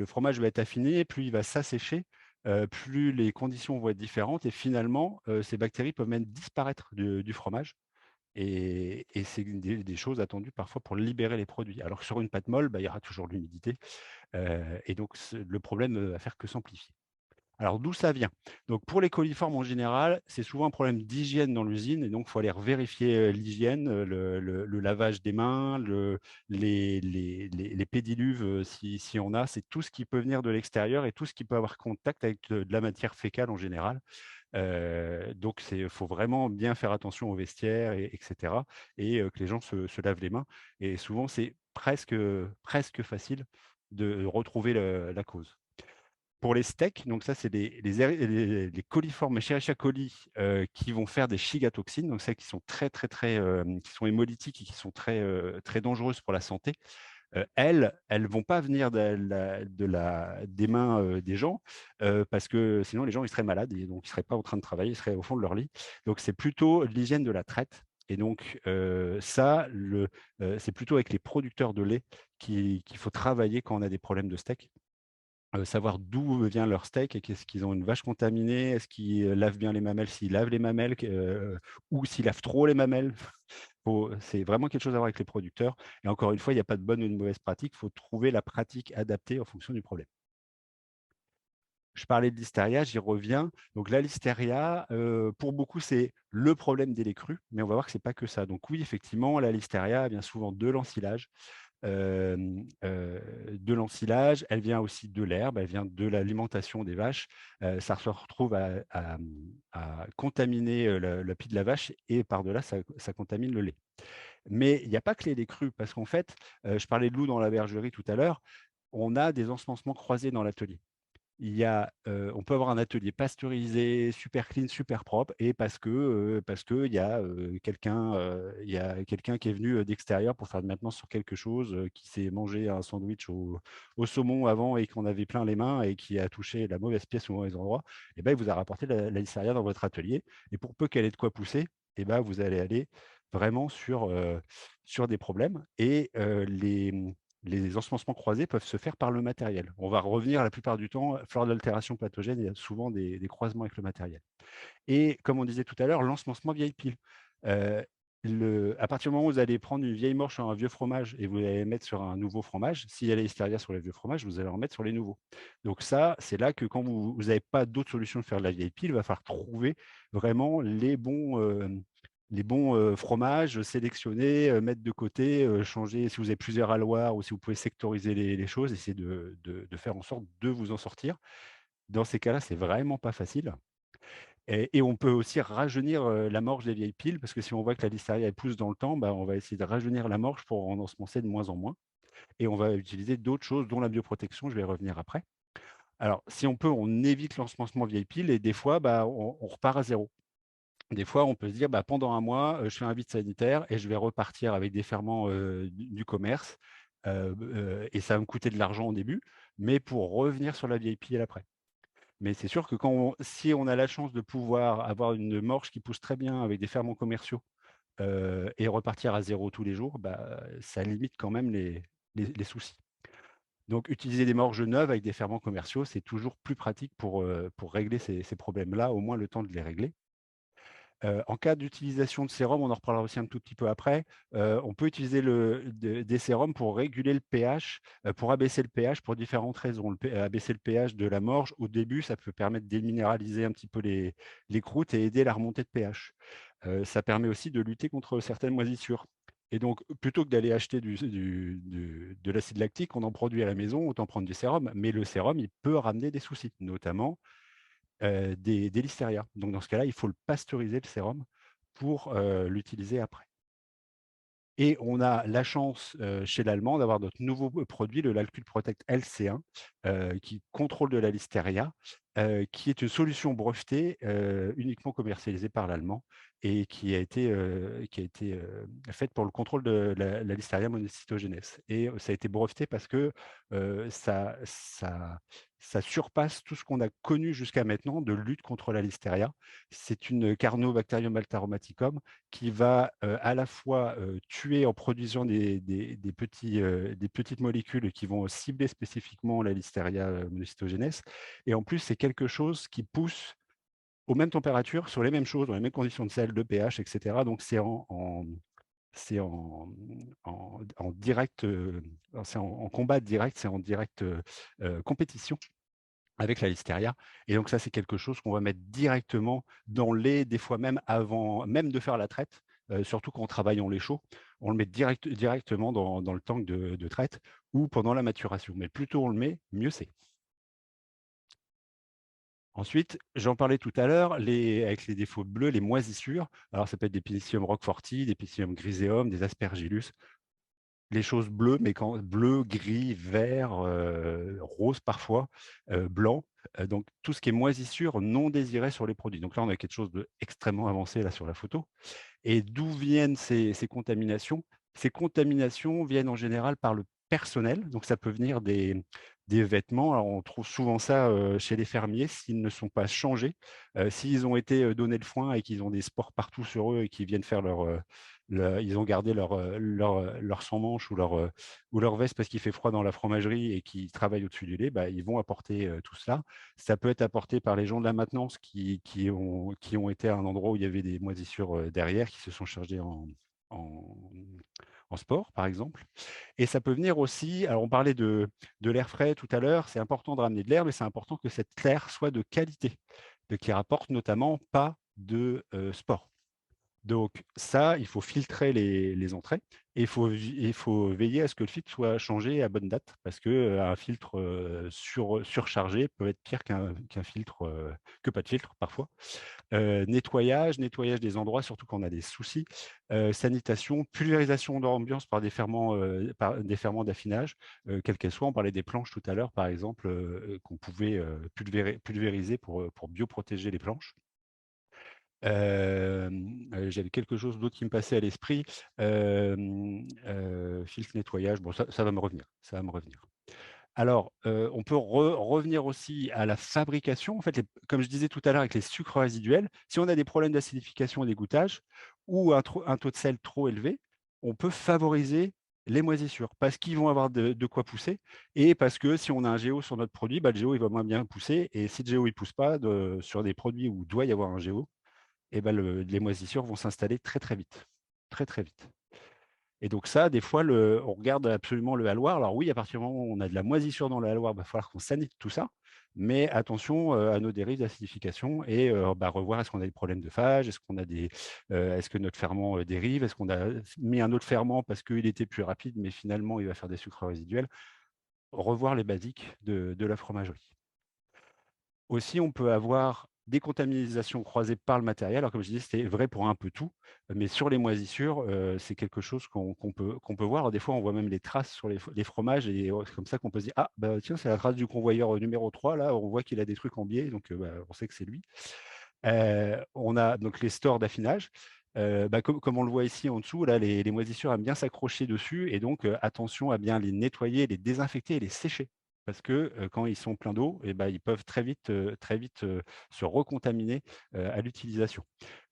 fromage va être affiné, plus il va s'assécher, plus les conditions vont être différentes. Et finalement, ces bactéries peuvent même disparaître du fromage. Et c'est des choses attendues parfois pour libérer les produits. Alors que sur une pâte molle, il y aura toujours de l'humidité. Et donc, le problème ne va faire que s'amplifier. Alors, d'où ça vient? Donc, pour les coliformes en général, c'est souvent un problème d'hygiène dans l'usine, et donc il faut aller vérifier l'hygiène, le lavage des mains, les pédiluves, si on a. C'est tout ce qui peut venir de l'extérieur et tout ce qui peut avoir contact avec de la matière fécale en général. Donc, il faut vraiment bien faire attention aux vestiaires, etc. Et que les gens se lavent les mains. Et souvent, c'est presque facile de retrouver la cause. Pour les steaks, donc ça, c'est les coliformes Escherichia coli qui vont faire des chigatoxines, donc celles qui sont qui sont hémolytiques et qui sont très dangereuses pour la santé. Elles vont pas venir des mains des gens parce que sinon les gens ils seraient malades et donc ils seraient pas en train de travailler, ils seraient au fond de leur lit. Donc c'est plutôt l'hygiène de la traite Et donc, c'est plutôt avec les producteurs de lait qu'il faut travailler quand on a des problèmes de steak. Savoir d'où vient leur steak et qu'est-ce qu'ils ont une vache contaminée, est-ce qu'ils lavent bien les mamelles, s'ils lavent les mamelles, ou s'ils lavent trop les mamelles. C'est vraiment quelque chose à voir avec les producteurs. Et encore une fois, il n'y a pas de bonne ou de mauvaise pratique, il faut trouver la pratique adaptée en fonction du problème. Je parlais de listeria, j'y reviens. Donc la listeria, pour beaucoup, c'est le problème des laits crus, mais on va voir que ce n'est pas que ça. Donc oui, effectivement, la listeria vient souvent de l'ensilage. Elle vient aussi de l'herbe, elle vient de l'alimentation des vaches. Ça se retrouve à contaminer le pied de la vache et par-delà, ça contamine le lait. Mais il n'y a pas que les laits crus, parce qu'en fait, je parlais de loup dans la bergerie tout à l'heure, on a des ensemencements croisés dans l'atelier. On peut avoir un atelier pasteurisé, super clean, super propre, et parce que il y a quelqu'un qui est venu d'extérieur pour faire de maintenance sur quelque chose, qui s'est mangé un sandwich au saumon avant et qu'on avait plein les mains et qui a touché la mauvaise pièce au mauvais endroit, et ben, il vous a rapporté la listeria dans votre atelier. Et pour peu qu'elle ait de quoi pousser, et ben, vous allez aller vraiment sur des problèmes. Et les ensemencements croisés peuvent se faire par le matériel. On va revenir la plupart du temps, lors de l'altération pathogène, il y a souvent des croisements avec le matériel. Et comme on disait tout à l'heure, l'ensemencement vieille pile. À partir du moment où vous allez prendre une vieille morche sur un vieux fromage et vous allez mettre sur un nouveau fromage, s'il y a les listeria sur les vieux fromages, vous allez en mettre sur les nouveaux. Donc ça, c'est là que quand vous n'avez pas d'autre solution de faire de la vieille pile, il va falloir trouver vraiment les bons fromages, sélectionner, mettre de côté, changer, si vous avez plusieurs alloirs ou si vous pouvez sectoriser les choses, essayer de faire en sorte de vous en sortir. Dans ces cas-là, c'est vraiment pas facile. Et on peut aussi rajeunir la morge des vieilles piles, parce que si on voit que la listeria elle pousse dans le temps, on va essayer de rajeunir la morge pour en ensemencer de moins en moins. Et on va utiliser d'autres choses, dont la bioprotection, je vais y revenir après. Alors, si on peut, on évite l'ensemencement vieille pile, et des fois, on repart à zéro. Des fois, on peut se dire, pendant un mois, je fais un vide sanitaire et je vais repartir avec des ferments du commerce. Et ça va me coûter de l'argent au début, mais pour revenir sur la vieille pile après. Mais c'est sûr que si on a la chance de pouvoir avoir une morge qui pousse très bien avec des ferments commerciaux et repartir à zéro tous les jours, ça limite quand même les soucis. Donc, utiliser des morges neuves avec des ferments commerciaux, c'est toujours plus pratique pour régler ces problèmes-là, au moins le temps de les régler. En cas d'utilisation de sérum, on en reparlera aussi un tout petit peu après, on peut utiliser des sérums pour réguler le pH, pour abaisser le pH pour différentes raisons. Abaisser le pH de la morge, au début, ça peut permettre de déminéraliser un petit peu les croûtes et aider la remontée de pH. Ça permet aussi de lutter contre certaines moisissures. Et donc, plutôt que d'aller acheter de l'acide lactique, on en produit à la maison, autant prendre du sérum. Mais le sérum, il peut ramener des soucis, notamment des listeria. Donc, dans ce cas-là, il faut le pasteuriser, le sérum, pour l'utiliser après. Et on a la chance chez l'Allemand d'avoir notre nouveau produit, le Lalcul Protect LC1, qui contrôle de la listeria, qui est une solution brevetée uniquement commercialisée par l'Allemand et qui a été faite pour le contrôle de la listeria monocytogenes. Et ça a été breveté parce que ça surpasse tout ce qu'on a connu jusqu'à maintenant de lutte contre la listeria. C'est une Carnobacterium altaromaticum qui va à la fois tuer en produisant des petites molécules qui vont cibler spécifiquement la listeria monocytogenes. Et en plus, c'est quelque chose qui pousse aux mêmes températures, sur les mêmes choses, dans les mêmes conditions de sel, de pH, etc. Donc, c'est en direct, c'est en combat direct, c'est en direct compétition avec la listeria. Et donc ça, c'est quelque chose qu'on va mettre directement dans le lait, des fois même avant même de faire la traite, surtout quand on travaille en lait chaud, on le met directement dans le tank de traite ou pendant la maturation. Mais plus tôt on le met, mieux c'est. Ensuite, j'en parlais tout à l'heure, avec les défauts bleus, les moisissures. Alors, ça peut être des Pénicillium roqueforti, des Pénicillium griseum, des Aspergillus. Les choses bleues, mais bleu, gris, vert, rose parfois, blanc. Donc, tout ce qui est moisissure non désirée sur les produits. Donc là, on a quelque chose d'extrêmement avancé là sur la photo. Et d'où viennent ces contaminations? Ces contaminations viennent en général par le personnel. Donc, ça peut venir des des vêtements. Alors, on trouve souvent ça chez les fermiers s'ils ne sont pas changés. S'ils ont été donnés le foin et qu'ils ont des spores partout sur eux et qu'ils viennent faire ils ont gardé leur sans-manche ou leur veste parce qu'il fait froid dans la fromagerie et qu'ils travaillent au-dessus du lait, ils vont apporter tout cela. Ça peut être apporté par les gens de la maintenance qui ont été à un endroit où il y avait des moisissures derrière, qui se sont chargés en, en sport, par exemple. Et ça peut venir aussi, alors on parlait de l'air frais tout à l'heure, c'est important de ramener de l'air, mais c'est important que cet air soit de qualité, qui rapporte notamment pas de sport. Donc ça, il faut filtrer les entrées et il faut veiller à ce que le filtre soit changé à bonne date parce qu'un filtre surchargé peut être pire qu'un filtre, que pas de filtre parfois. Nettoyage des endroits, surtout quand on a des soucis. Sanitation, pulvérisation d'ambiance par des ferments d'affinage, quels qu'elles soient. On parlait des planches tout à l'heure, par exemple, qu'on pouvait pulvériser pour bioprotéger les planches. J'avais quelque chose d'autre qui me passait à l'esprit. Filtre nettoyage, bon, ça va me revenir. Alors, on peut revenir aussi à la fabrication. En fait, comme je disais tout à l'heure avec les sucres résiduels, si on a des problèmes d'acidification et d'égouttage ou un taux de sel trop élevé, on peut favoriser les moisissures parce qu'ils vont avoir de quoi pousser et parce que si on a un GO sur notre produit, le GO il va moins bien pousser et si le GO ne pousse pas sur des produits où il doit y avoir un GO, et les moisissures vont s'installer très, très vite. Très, très vite. Et donc ça, des fois, on regarde absolument le haloir. Alors oui, à partir du moment où on a de la moisissure dans le haloir, il va falloir qu'on sanite tout ça. Mais attention à nos dérives d'acidification et revoir est-ce qu'on a des problèmes de phage, est-ce que notre ferment dérive, est-ce qu'on a mis un autre ferment parce qu'il était plus rapide, mais finalement, il va faire des sucres résiduels. Revoir les basiques de la fromagerie. Aussi, on peut avoir des contaminations croisées par le matériel. Alors, comme je disais, c'était vrai pour un peu tout, mais sur les moisissures, c'est quelque chose qu'on peut voir. Alors, des fois, on voit même les traces sur les fromages et c'est comme ça qu'on peut se dire « Ah, tiens, c'est la trace du convoyeur numéro 3, là, on voit qu'il a des trucs en biais, donc on sait que c'est lui. » On a donc les stores d'affinage. Comme on le voit ici en dessous, là, les moisissures aiment bien s'accrocher dessus et donc attention à bien les nettoyer, les désinfecter et les sécher. Parce que quand ils sont pleins d'eau, ils peuvent très vite se recontaminer à l'utilisation.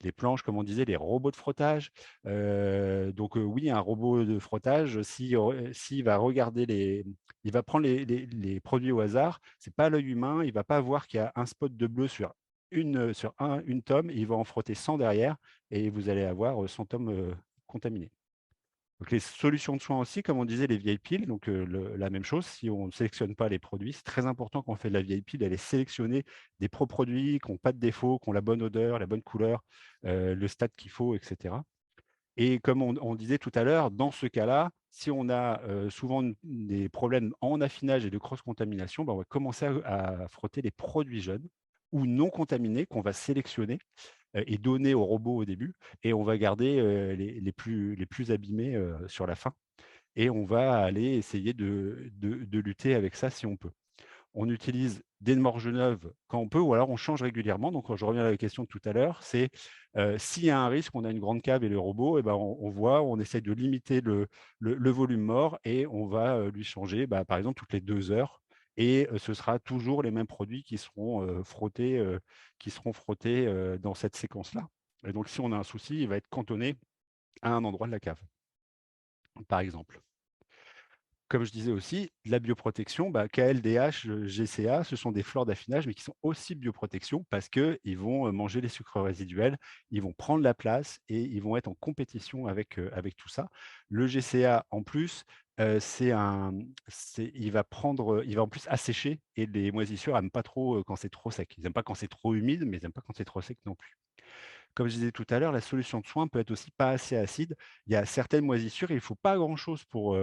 Les planches, comme on disait, les robots de frottage. Oui, un robot de frottage, s'il va regarder il va prendre les produits au hasard, ce n'est pas l'œil humain, il ne va pas voir qu'il y a un spot de bleu sur une tome, il va en frotter 100 derrière et vous allez avoir 100 tomes contaminés. Donc les solutions de soins aussi, comme on disait, les vieilles piles, donc la même chose, si on ne sélectionne pas les produits, c'est très important quand on fait de la vieille pile, d'aller sélectionner des produits qui n'ont pas de défaut, qui ont la bonne odeur, la bonne couleur, le stade qu'il faut, etc. Et comme on disait tout à l'heure, dans ce cas-là, si on a souvent des problèmes en affinage et de cross-contamination, on va commencer à frotter les produits jeunes ou non contaminés qu'on va sélectionner et donner au robot au début, et on va garder les plus abîmés sur la fin. Et on va aller essayer de lutter avec ça si on peut. On utilise des morges neuves quand on peut, ou alors on change régulièrement. Donc, quand je reviens à la question de tout à l'heure, c'est s'il y a un risque, on a une grande cave et le robot, on essaie de limiter le volume mort et on va lui changer, par exemple, toutes les 2 heures. Et ce sera toujours les mêmes produits qui seront frottés dans cette séquence-là. Et donc, si on a un souci, il va être cantonné à un endroit de la cave, par exemple. Comme je disais aussi, la bioprotection, KLDH, GCA, ce sont des fleurs d'affinage, mais qui sont aussi bioprotection parce qu'ils vont manger les sucres résiduels, ils vont prendre la place et ils vont être en compétition avec tout ça. Le GCA, en plus, il va en plus assécher et les moisissures n'aiment pas trop quand c'est trop sec. Ils n'aiment pas quand c'est trop humide, mais ils n'aiment pas quand c'est trop sec non plus. Comme je disais tout à l'heure, la solution de soin peut être aussi pas assez acide. Il y a certaines moisissures, il ne faut pas grand-chose pour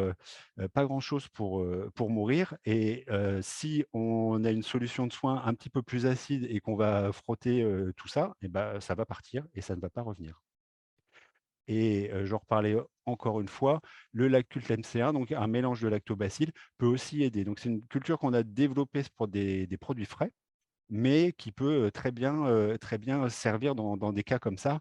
mourir. Et si on a une solution de soin un petit peu plus acide et qu'on va frotter tout ça, ça va partir et ça ne va pas revenir. Et j'en reparlais encore une fois, le lactult MC1, donc un mélange de lactobacilles, peut aussi aider. Donc c'est une culture qu'on a développée pour des produits frais, mais qui peut très bien servir dans des cas comme ça.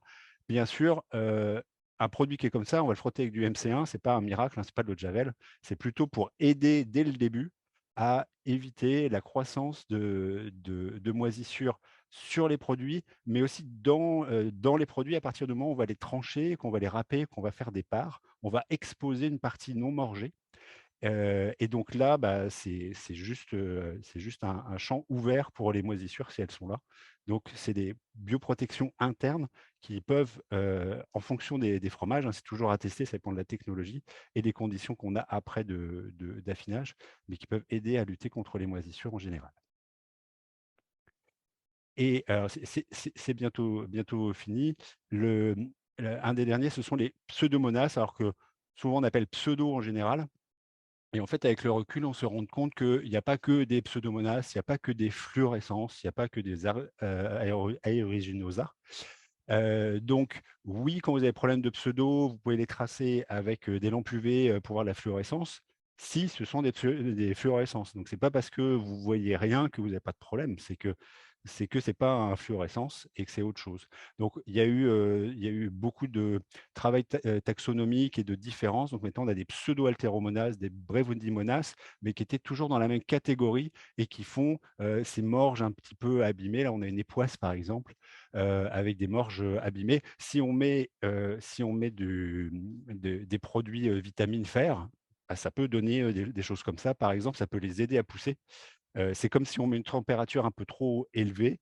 Bien sûr, un produit qui est comme ça, on va le frotter avec du MC1, ce n'est pas un miracle, ce n'est pas de l'eau de Javel, c'est plutôt pour aider dès le début à éviter la croissance de moisissures sur les produits, mais aussi dans les produits à partir du moment où on va les trancher, qu'on va les râper, qu'on va faire des parts. On va exposer une partie non morgée. Et donc là, bah, c'est juste un champ ouvert pour les moisissures si elles sont là. Donc, c'est des bioprotections internes qui peuvent, en fonction des fromages, hein, c'est toujours à tester, ça dépend de la technologie et des conditions qu'on a après d'affinage, mais qui peuvent aider à lutter contre les moisissures en général. Et alors, c'est bientôt fini. Un des derniers, ce sont les pseudomonas, alors que souvent on appelle pseudo en général. Et en fait, avec le recul, on se rend compte qu'il n'y a pas que des pseudomonas, il n'y a pas que des fluorescences, il n'y a pas que des aéruginosa. Donc, oui, quand vous avez problème de pseudo, vous pouvez les tracer avec des lampes UV pour voir la fluorescence, si ce sont des fluorescences. Donc, ce n'est pas parce que vous ne voyez rien que vous n'avez pas de problème, c'est que ce n'est pas un fluorescence et que c'est autre chose. Donc, il y a eu beaucoup de travail taxonomique et de différence. Donc, maintenant, on a des pseudo-haltéromonas, des brevundimonas, mais qui étaient toujours dans la même catégorie et qui font ces morges un petit peu abîmées. Là, on a une époisse, par exemple, avec des morges abîmées. Si on met des produits vitamine fer, bah, ça peut donner des choses comme ça. Par exemple, ça peut les aider à pousser. C'est comme si on met une température un peu trop élevée,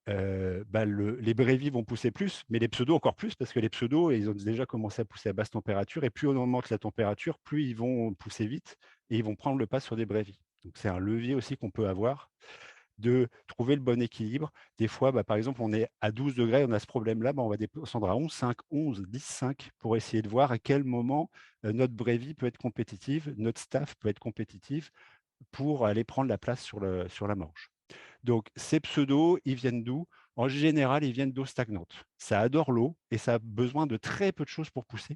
bah, les brévis vont pousser plus, mais les pseudos encore plus, parce que les pseudos, ils ont déjà commencé à pousser à basse température, et plus on augmente la température, plus ils vont pousser vite, et ils vont prendre le pas sur des brévis. Donc c'est un levier aussi qu'on peut avoir de trouver le bon équilibre. Des fois, bah, par exemple, on est à 12 degrés, on a ce problème-là, bah, on va descendre à 11,5, 11, 10,5 pour essayer de voir à quel moment notre brévis peut être compétitive, notre staff peut être compétitif pour aller prendre la place sur la morge. Donc, ces pseudos, ils viennent d'où? En général, ils viennent d'eau stagnante. Ça adore l'eau et ça a besoin de très peu de choses pour pousser.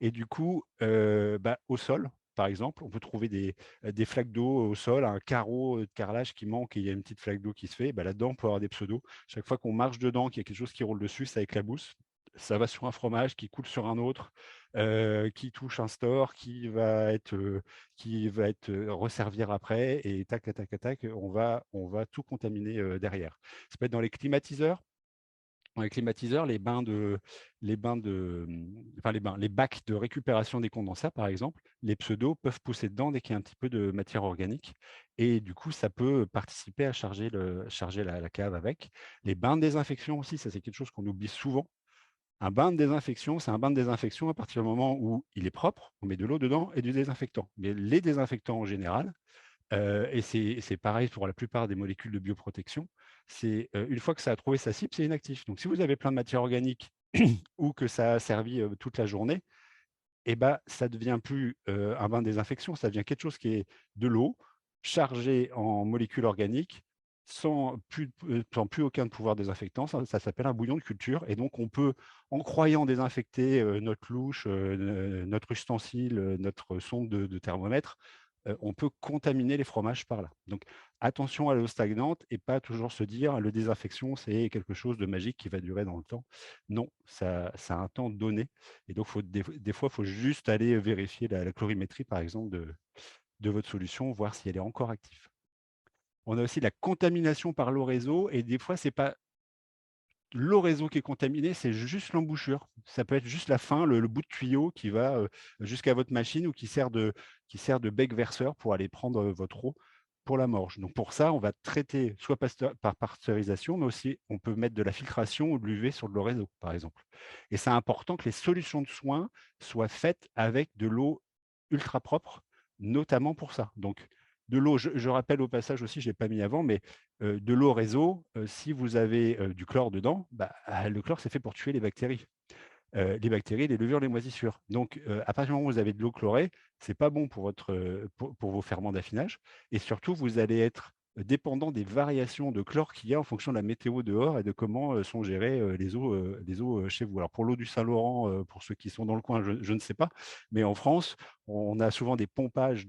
Et du coup, bah, au sol, par exemple, on peut trouver des flaques d'eau au sol, un carreau de carrelage qui manque et il y a une petite flaque d'eau qui se fait. Bah, là-dedans, on peut avoir des pseudos. Chaque fois qu'on marche dedans, qu'il y a quelque chose qui roule dessus, ça éclabousse. Ça va sur un fromage qui coule sur un autre, qui touche un store, qui va être resservir après, et tac, tac, tac, tac, on va tout contaminer derrière. Ça peut être dans les climatiseurs. Dans les climatiseurs, les bacs de récupération des condensats, par exemple, les pseudos peuvent pousser dedans dès qu'il y a un petit peu de matière organique. Et du coup, ça peut participer à charger la cave avec. Les bains de désinfection aussi, ça c'est quelque chose qu'on oublie souvent. Un bain de désinfection, c'est un bain de désinfection à partir du moment où il est propre, on met de l'eau dedans et du désinfectant. Mais les désinfectants en général, et c'est pareil pour la plupart des molécules de bioprotection, c'est une fois que ça a trouvé sa cible, c'est inactif. Donc si vous avez plein de matière organique ou que ça a servi toute la journée, et ben, ça ne devient plus un bain de désinfection, ça devient quelque chose qui est de l'eau chargée en molécules organiques sans plus aucun pouvoir désinfectant. Ça s'appelle un bouillon de culture. Et donc, on peut, en croyant désinfecter notre louche, notre ustensile, notre sonde de thermomètre, on peut contaminer les fromages par là. Donc, attention à l'eau stagnante et pas toujours se dire le désinfection, c'est quelque chose de magique qui va durer dans le temps. Non, ça a un temps donné. Et donc, des fois, il faut juste aller vérifier la chlorimétrie, par exemple, de votre solution, voir si elle est encore active. On a aussi la contamination par l'eau réseau, et des fois, ce n'est pas l'eau réseau qui est contaminée, c'est juste l'embouchure. Ça peut être juste la fin, le bout de tuyau qui va jusqu'à votre machine ou qui sert de bec verseur pour aller prendre votre eau pour la morge. Donc pour ça, on va traiter soit par pasteurisation, mais aussi on peut mettre de la filtration ou de l'UV sur de l'eau réseau, par exemple. Et c'est important que les solutions de soins soient faites avec de l'eau ultra propre, notamment pour ça. Donc, de l'eau, je rappelle au passage aussi, je ne l'ai pas mis avant, mais de l'eau réseau, si vous avez du chlore dedans, bah, le chlore, c'est fait pour tuer les bactéries. Les bactéries, les levures, les moisissures. Donc, à partir du moment où vous avez de l'eau chlorée, ce n'est pas bon pour vos ferments d'affinage. Et surtout, vous allez être dépendant des variations de chlore qu'il y a en fonction de la météo dehors et de comment sont gérées les eaux chez vous. Alors, pour l'eau du Saint-Laurent, pour ceux qui sont dans le coin, je ne sais pas. Mais en France, on a souvent des pompages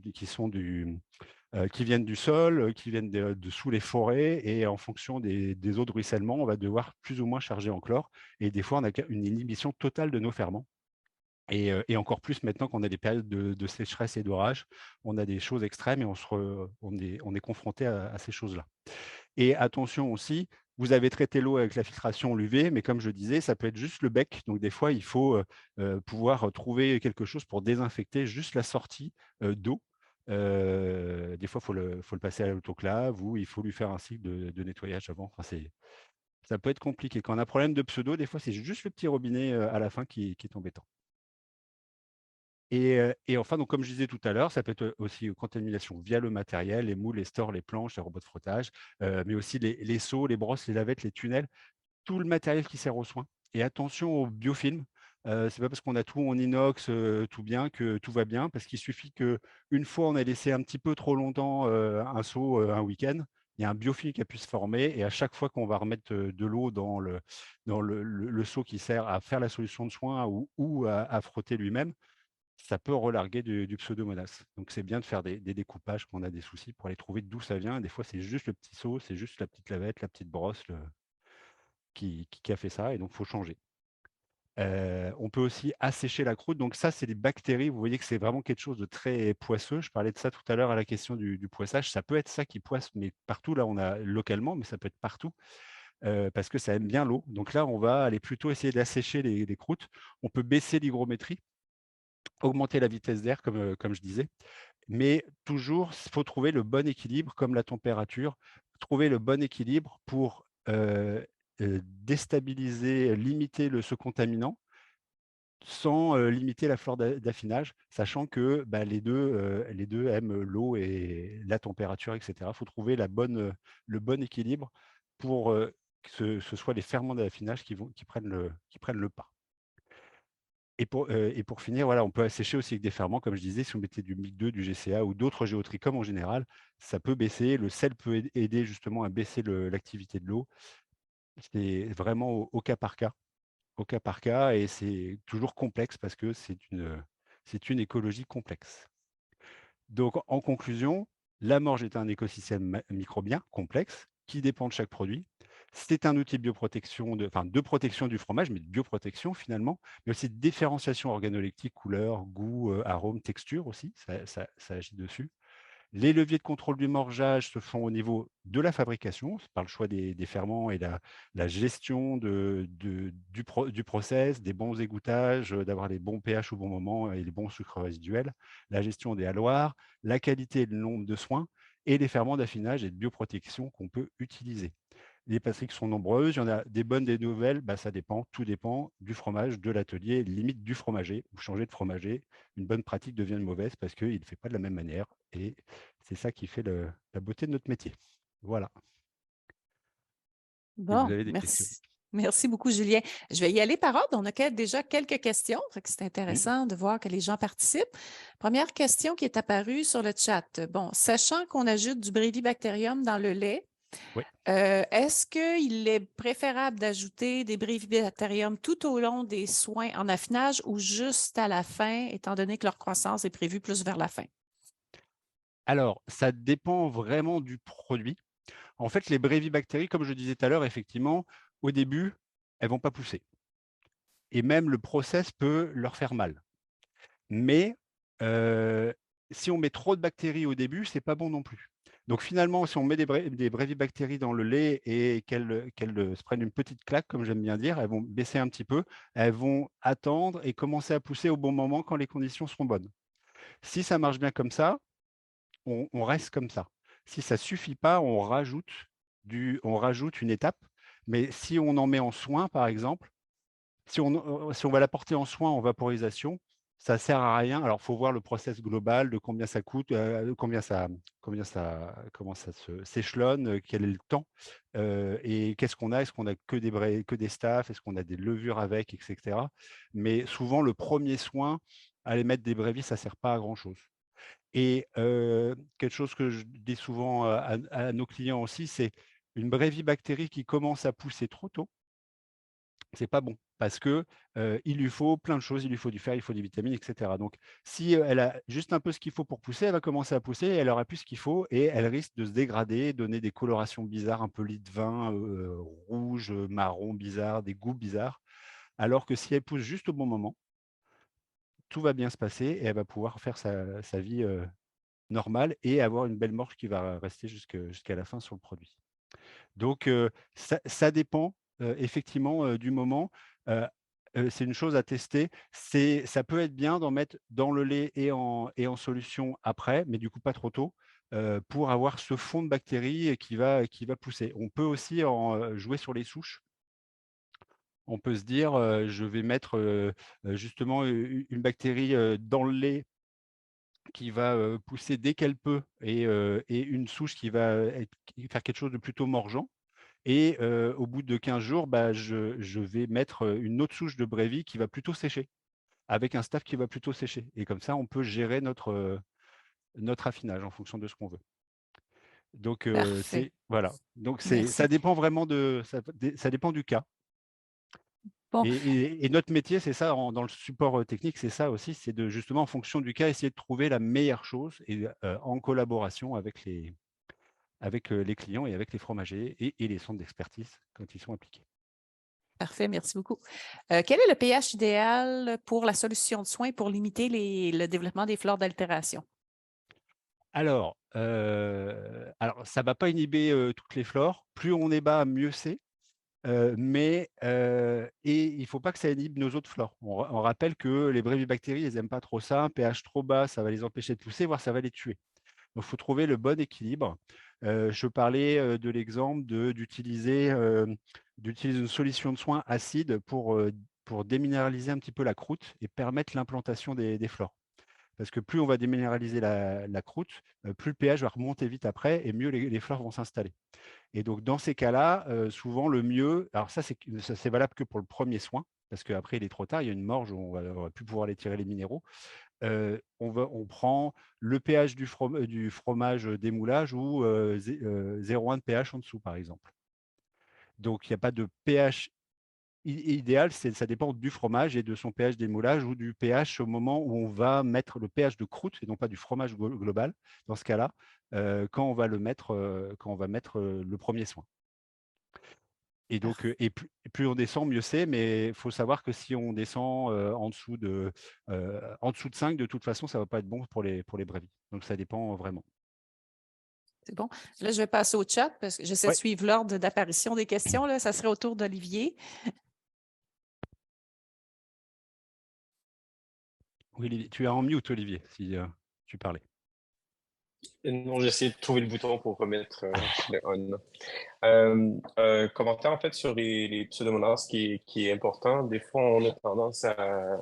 qui viennent du sol, qui viennent de sous les forêts, et en fonction des eaux de ruissellement, on va devoir plus ou moins charger en chlore. Et des fois, on a une inhibition totale de nos ferments. Et encore plus maintenant qu'on a des périodes de sécheresse et d'orage, on a des choses extrêmes et on est confronté à ces choses-là. Et attention aussi, vous avez traité l'eau avec la filtration l'UV, mais comme je disais, ça peut être juste le bec. Donc des fois, il faut pouvoir trouver quelque chose pour désinfecter juste la sortie d'eau. Des fois, faut le passer à l'autoclave ou il faut lui faire un cycle de nettoyage avant. Enfin, ça peut être compliqué. Quand on a un problème de pseudo, des fois, c'est juste le petit robinet à la fin qui est embêtant. Et enfin, donc, comme je disais tout à l'heure, ça peut être aussi contamination via le matériel, les moules, les stores, les planches, les robots de frottage, mais aussi les seaux, les brosses, les lavettes, les tunnels, tout le matériel qui sert aux soins. Et attention au biofilm. C'est pas parce qu'on a tout en inox, tout bien, que tout va bien, parce qu'il suffit qu'une fois on a laissé un petit peu trop longtemps un seau un week-end, il y a un biofilm qui a pu se former, et à chaque fois qu'on va remettre de l'eau dans le seau qui sert à faire la solution de soin ou à frotter lui-même, ça peut relarguer du pseudomonas. Donc, c'est bien de faire des découpages quand on a des soucis pour aller trouver d'où ça vient. Des fois, c'est juste le petit seau, c'est juste la petite lavette, la petite brosse qui a fait ça, et donc il faut changer. On peut aussi assécher la croûte. Donc ça, c'est des bactéries. Vous voyez que c'est vraiment quelque chose de très poisseux. Je parlais de ça tout à l'heure à la question du poissage. Ça peut être ça qui poisse, mais partout. Là, on a localement, mais ça peut être partout parce que ça aime bien l'eau. Donc là, on va aller plutôt essayer d'assécher les croûtes. On peut baisser l'hygrométrie, augmenter la vitesse d'air, comme je disais. Mais toujours, il faut trouver le bon équilibre, comme la température, trouver le bon équilibre pour déstabiliser, limiter ce contaminant sans limiter la flore d'affinage, sachant que les deux aiment l'eau et la température, etc. Il faut trouver le bon équilibre pour que ce soit les ferments d'affinage qui prennent le pas. Et pour finir, voilà, on peut assécher aussi avec des ferments, comme je disais, si on mettait du MiC2, du GCA ou d'autres géotrichomes en général, ça peut baisser. Le sel peut aider justement à baisser l'activité de l'eau. C'est vraiment au cas par cas, et c'est toujours complexe parce que c'est une écologie complexe. Donc, en conclusion, la morge est un écosystème microbien complexe qui dépend de chaque produit. C'est un outil de bioprotection, de protection du fromage, mais de bioprotection finalement, mais aussi de différenciation organoleptique, couleur, goût, arôme, texture aussi, ça agit dessus. Les leviers de contrôle du morgeage se font au niveau de la fabrication, par le choix des ferments et la gestion du process, des bons égouttages, d'avoir les bons pH au bon moment et les bons sucres résiduels, la gestion des alloirs, la qualité et le nombre de soins, et les ferments d'affinage et de bioprotection qu'on peut utiliser. Les pratiques sont nombreuses, il y en a des bonnes, des nouvelles, ça dépend, tout dépend du fromage, de l'atelier, limite du fromager. Vous changez de fromager, une bonne pratique devient une mauvaise parce qu'il ne fait pas de la même manière. Et c'est ça qui fait la beauté de notre métier. Voilà. Et vous Bon, avez des questions. merci. Merci beaucoup, Julien. Je vais y aller par ordre. On a déjà quelques questions. C'est intéressant de voir que les gens participent. Première question qui est apparue sur le chat. Bon, sachant qu'on ajoute du Brevibacterium dans le lait, Oui. est-ce qu'il est préférable d'ajouter des Brevibacterium tout au long des soins en affinage ou juste à la fin, étant donné que leur croissance est prévue plus vers la fin? Alors, ça dépend vraiment du produit. En fait, les brévibactéries, comme je disais tout à l'heure, effectivement, au début, elles ne vont pas pousser. Et même le process peut leur faire mal. Mais si on met trop de bactéries au début, ce n'est pas bon non plus. Donc finalement, si on met des brévibactéries dans le lait et qu'elles se prennent une petite claque, comme j'aime bien dire, elles vont baisser un petit peu, elles vont attendre et commencer à pousser au bon moment quand les conditions seront bonnes. Si ça marche bien comme ça, on reste comme ça. Si ça ne suffit pas, on rajoute une étape. Mais si on en met en soin, par exemple, si on va la porter en soin, en vaporisation, ça ne sert à rien. Alors, il faut voir le process global de combien ça coûte, comment ça s'échelonne, quel est le temps, et qu'est-ce qu'on a. Est-ce qu'on a que des staffs? Est-ce qu'on a des levures avec, etc. Mais souvent, le premier soin, aller mettre des brévis, ça ne sert pas à grand-chose. Et quelque chose que je dis souvent à nos clients aussi, c'est une brévibactérie qui commence à pousser trop tôt, c'est pas bon parce que il lui faut plein de choses, il lui faut du fer, il faut des vitamines, etc. Donc, si elle a juste un peu ce qu'il faut pour pousser, elle va commencer à pousser, elle aura plus ce qu'il faut et elle risque de se dégrader, donner des colorations bizarres, un peu lit de vin, rouge, marron bizarre, des goûts bizarres. Alors que si elle pousse juste au bon moment, tout va bien se passer et elle va pouvoir faire sa vie normale et avoir une belle morge qui va rester jusqu'à la fin sur le produit. Donc, ça dépend effectivement du moment. C'est une chose à tester. Ça peut être bien d'en mettre dans le lait et en solution après, mais du coup pas trop tôt, pour avoir ce fond de bactéries qui va pousser. On peut aussi jouer sur les souches. On peut se dire, je vais mettre justement une bactérie dans le lait qui va pousser dès qu'elle peut et une souche qui va faire quelque chose de plutôt morgeant. Et au bout de 15 jours, je vais mettre une autre souche de brévis qui va plutôt sécher, avec un staff qui va plutôt sécher. Et comme ça, on peut gérer notre affinage en fonction de ce qu'on veut. Donc, Parfait. voilà. Donc, ça Merci. dépend vraiment ça dépend du cas. Bon, Et notre métier, c'est ça, dans le support technique, c'est ça aussi, c'est de justement, en fonction du cas, essayer de trouver la meilleure chose et en collaboration avec les clients et avec les fromagers et les centres d'expertise quand ils sont impliqués. parfait, merci beaucoup. Quel est le pH idéal pour la solution de soins pour limiter le développement des flores d'altération? Alors, ça ne va pas inhiber toutes les flores. Plus on est bas, mieux c'est. Mais il ne faut pas que ça inhibe nos autres flores. On rappelle que les brevibactéries, elles n'aiment pas trop ça. Un pH trop bas, ça va les empêcher de pousser, voire ça va les tuer. Donc, il faut trouver le bon équilibre. Je parlais de l'exemple d'utiliser une solution de soin acide pour déminéraliser un petit peu la croûte et permettre l'implantation des flores. Parce que plus on va déminéraliser la croûte, plus le pH va remonter vite après et mieux les fleurs vont s'installer. Et donc, dans ces cas-là, souvent le mieux, alors ça c'est valable que pour le premier soin, parce qu'après il est trop tard, il y a une morge où on va plus pouvoir aller tirer les minéraux. On prend le pH du fromage d'émoulage ou 0,1 de pH en dessous, par exemple. Donc, il n'y a pas de pH idéal, ça dépend du fromage et de son pH d'émoulage ou du pH au moment où on va mettre le pH de croûte et non pas du fromage global, dans ce cas-là, quand on va mettre le premier soin. Et donc, et plus on descend, mieux c'est, mais il faut savoir que si on descend en dessous de 5, de toute façon, ça ne va pas être bon pour les brévis. Donc, ça dépend vraiment. C'est bon. Là, je vais passer au chat parce que j'essaie de suivre l'ordre d'apparition des questions. Là. Ça serait au tour d'Olivier. Oui, tu es en mute, Olivier, si tu parlais. Non, j'essaie de trouver le bouton pour remettre le on. Commentaire en fait sur les pseudomonas qui est important. Des fois, on a tendance à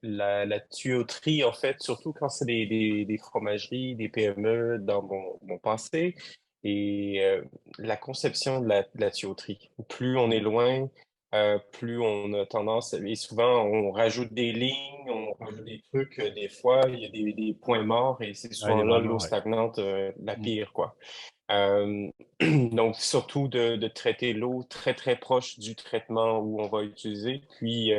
la tuyauterie, en fait, surtout quand c'est des fromageries, des PME dans mon passé, et la conception de la tuyauterie. Plus on est loin, plus on a tendance, et souvent on rajoute des lignes, on rajoute des trucs, des fois il y a des points morts et c'est souvent là l'eau stagnante, la pire, quoi. Donc, surtout de traiter l'eau très, très proche du traitement où on va utiliser, puis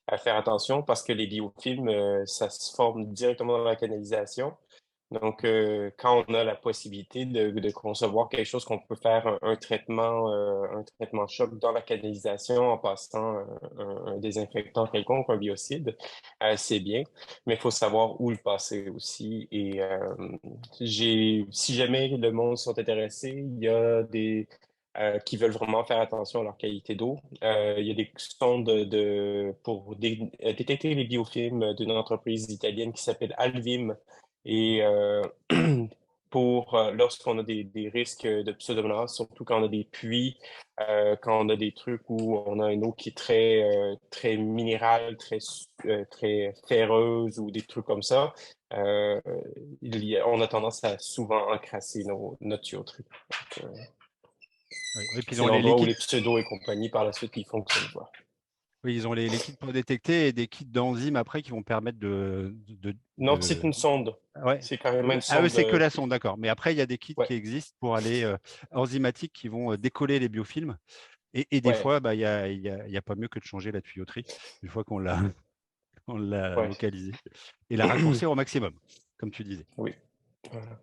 à faire attention parce que les biofilms, ça se forme directement dans la canalisation. Donc, quand on a la possibilité de concevoir quelque chose qu'on peut faire un traitement choc dans la canalisation en passant un désinfectant quelconque, un biocide, c'est bien, mais il faut savoir où le passer aussi. Et si jamais le monde sont intéressés, il y a des qui veulent vraiment faire attention à leur qualité d'eau. Il y a des sondes pour détecter les biofilms d'une entreprise italienne qui s'appelle Alvim. Et lorsqu'on a des risques de pseudomonas, surtout quand on a des puits, quand on a des trucs où on a une eau qui est très minérale, très ferreuse ou des trucs comme ça, on a tendance à souvent encrasser notre tuyauterie. C'est l'endroit où les pseudos et compagnie par la suite qui fonctionnent. Voilà. Oui, ils ont les kits pour détecter et des kits d'enzymes après qui vont permettre Non, c'est une sonde. Ouais. C'est carrément une sonde. Ah, eux, c'est que la sonde, d'accord. Mais après, il y a des kits qui Ouais. existent pour aller enzymatiques qui vont décoller les biofilms. Et des fois, il y a pas mieux que de changer la tuyauterie une fois qu'on l'a localisée et la raccourcir au maximum, comme tu disais. Oui. Voilà.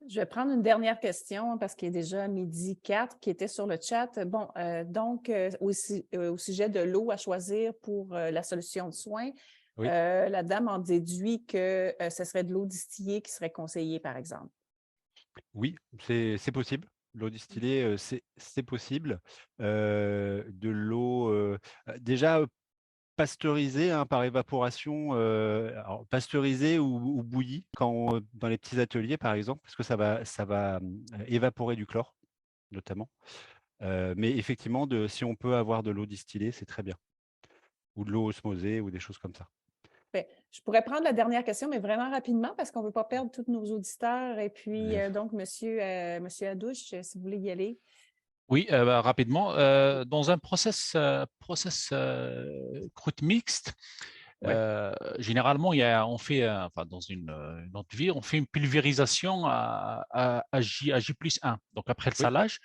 Je vais prendre une dernière question parce qu'il est déjà 12h04 qui était sur le chat. Bon, donc, au sujet de l'eau à choisir pour la solution de soins, Oui. La dame en déduit que ce serait de l'eau distillée qui serait conseillée, par exemple. Oui, c'est possible. L'eau distillée, c'est possible. De l'eau, déjà pasteurisée, hein, par évaporation, alors pasteurisée ou bouillie dans les petits ateliers, par exemple, parce que ça va évaporer du chlore, notamment. Mais effectivement, si on peut avoir de l'eau distillée, c'est très bien. Ou de l'eau osmosée ou des choses comme ça. Bien, je pourrais prendre la dernière question, mais vraiment rapidement, parce qu'on ne veut pas perdre tous nos auditeurs. Et puis, Bien sûr. donc, monsieur Adouche, si vous voulez y aller. Oui, rapidement. Dans un process croûte mixte, Ouais. généralement, on fait, enfin, dans une autre vie, on fait une pulvérisation à J+1. Donc, après le Oui. salage,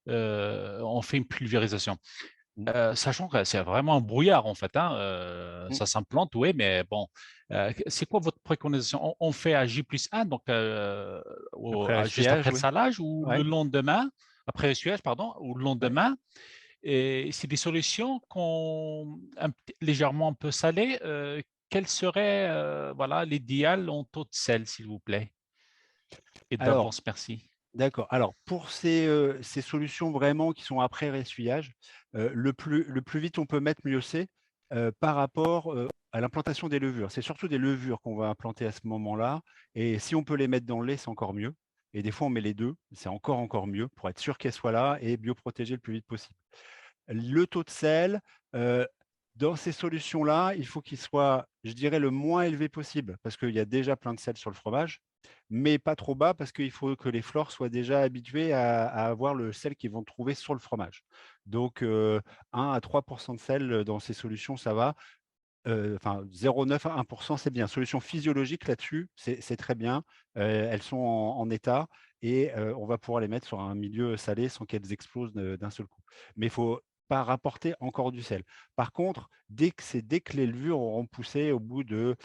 on fait une pulvérisation. Mmh. Sachant que c'est vraiment un brouillard, en fait. Hein, Mmh. ça s'implante, oui, mais bon. C'est quoi votre préconisation? On fait à J+1, donc Après juste essuyage, après le oui. salage ou le Ouais. lendemain, après essuyage, pardon, ou le Ouais. lendemain. Et c'est des solutions légèrement un peu salées. Quel serait voilà, l'idéal en taux de sel, s'il vous plaît? Et Alors, d'avance, merci. d'accord. Alors, pour ces solutions vraiment qui sont après essuyage, le plus vite on peut mettre, mieux c'est, par rapport à l'implantation des levures. C'est surtout des levures qu'on va implanter à ce moment-là. Et si on peut les mettre dans le lait, c'est encore mieux. Et des fois, on met les deux, c'est encore mieux pour être sûr qu'elles soient là et bioprotéger le plus vite possible. Le taux de sel, dans ces solutions-là, il faut qu'il soit, je dirais, le moins élevé possible, parce qu'il y a déjà plein de sel sur le fromage, mais pas trop bas, parce qu'il faut que les flores soient déjà habituées à avoir le sel qu'ils vont trouver sur le fromage. Donc, 1 à 3 de sel dans ces solutions, ça va. Enfin, 0,9 à 1 c'est bien. Solution physiologique là-dessus, c'est très bien. Elles sont en état et on va pouvoir les mettre sur un milieu salé sans qu'elles explosent d'un seul coup. Mais il ne faut pas rapporter encore du sel. Par contre, dès que les levures auront poussé au bout de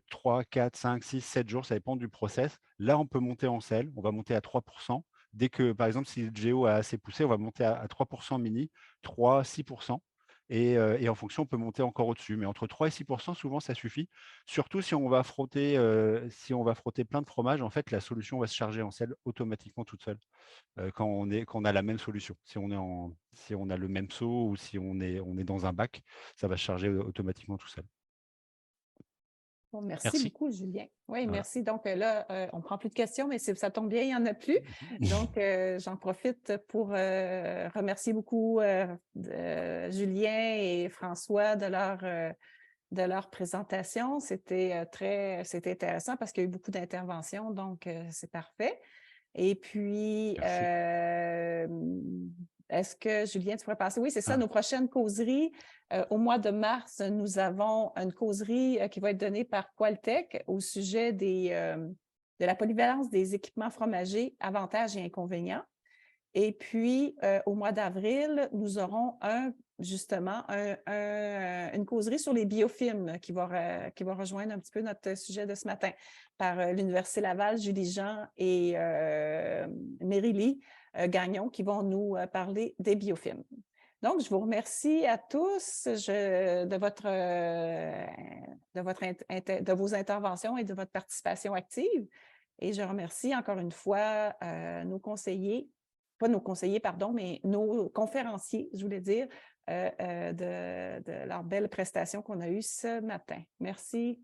3, 4, 5, 6, 7 jours, ça dépend du process, là, on peut monter en sel. On va monter à 3 Dès que, par exemple, si le géo a assez poussé, on va monter à 3 mini, 3, 6 et en fonction, on peut monter encore au-dessus. Mais entre 3 et 6 souvent, ça suffit. Surtout si on va frotter plein de fromages, en fait, la solution va se charger en sel automatiquement toute seule quand on a la même solution. Si on a le même seau ou si on est dans un bac, ça va se charger automatiquement tout seul. Bon, merci Merci. beaucoup, Julien. Oui, Voilà. merci. Donc là, on ne prend plus de questions, mais ça tombe bien, il n'y en a plus. Donc, j'en profite pour remercier beaucoup Julien et François de leur présentation. C'était intéressant parce qu'il y a eu beaucoup d'interventions, donc c'est parfait. Et puis, Merci. est-ce que, Julien, tu pourrais passer? Oui, c'est ça, Ah. nos prochaines causeries. Au mois de mars, nous avons une causerie qui va être donnée par Qualtech au sujet de la polyvalence des équipements fromagers, avantages et inconvénients. Et puis, au mois d'avril, nous aurons justement une causerie sur les biofilms qui va rejoindre un petit peu notre sujet de ce matin par l'Université Laval, Julie Jean et Méry-Lie Gagnon qui vont nous parler des biofilms. Donc, je vous remercie à tous de vos interventions et de votre participation active. Et je remercie encore une fois nos conseillers, pas nos conseillers, pardon, mais nos conférenciers, je voulais dire, de leur belle prestation qu'on a eue ce matin. Merci.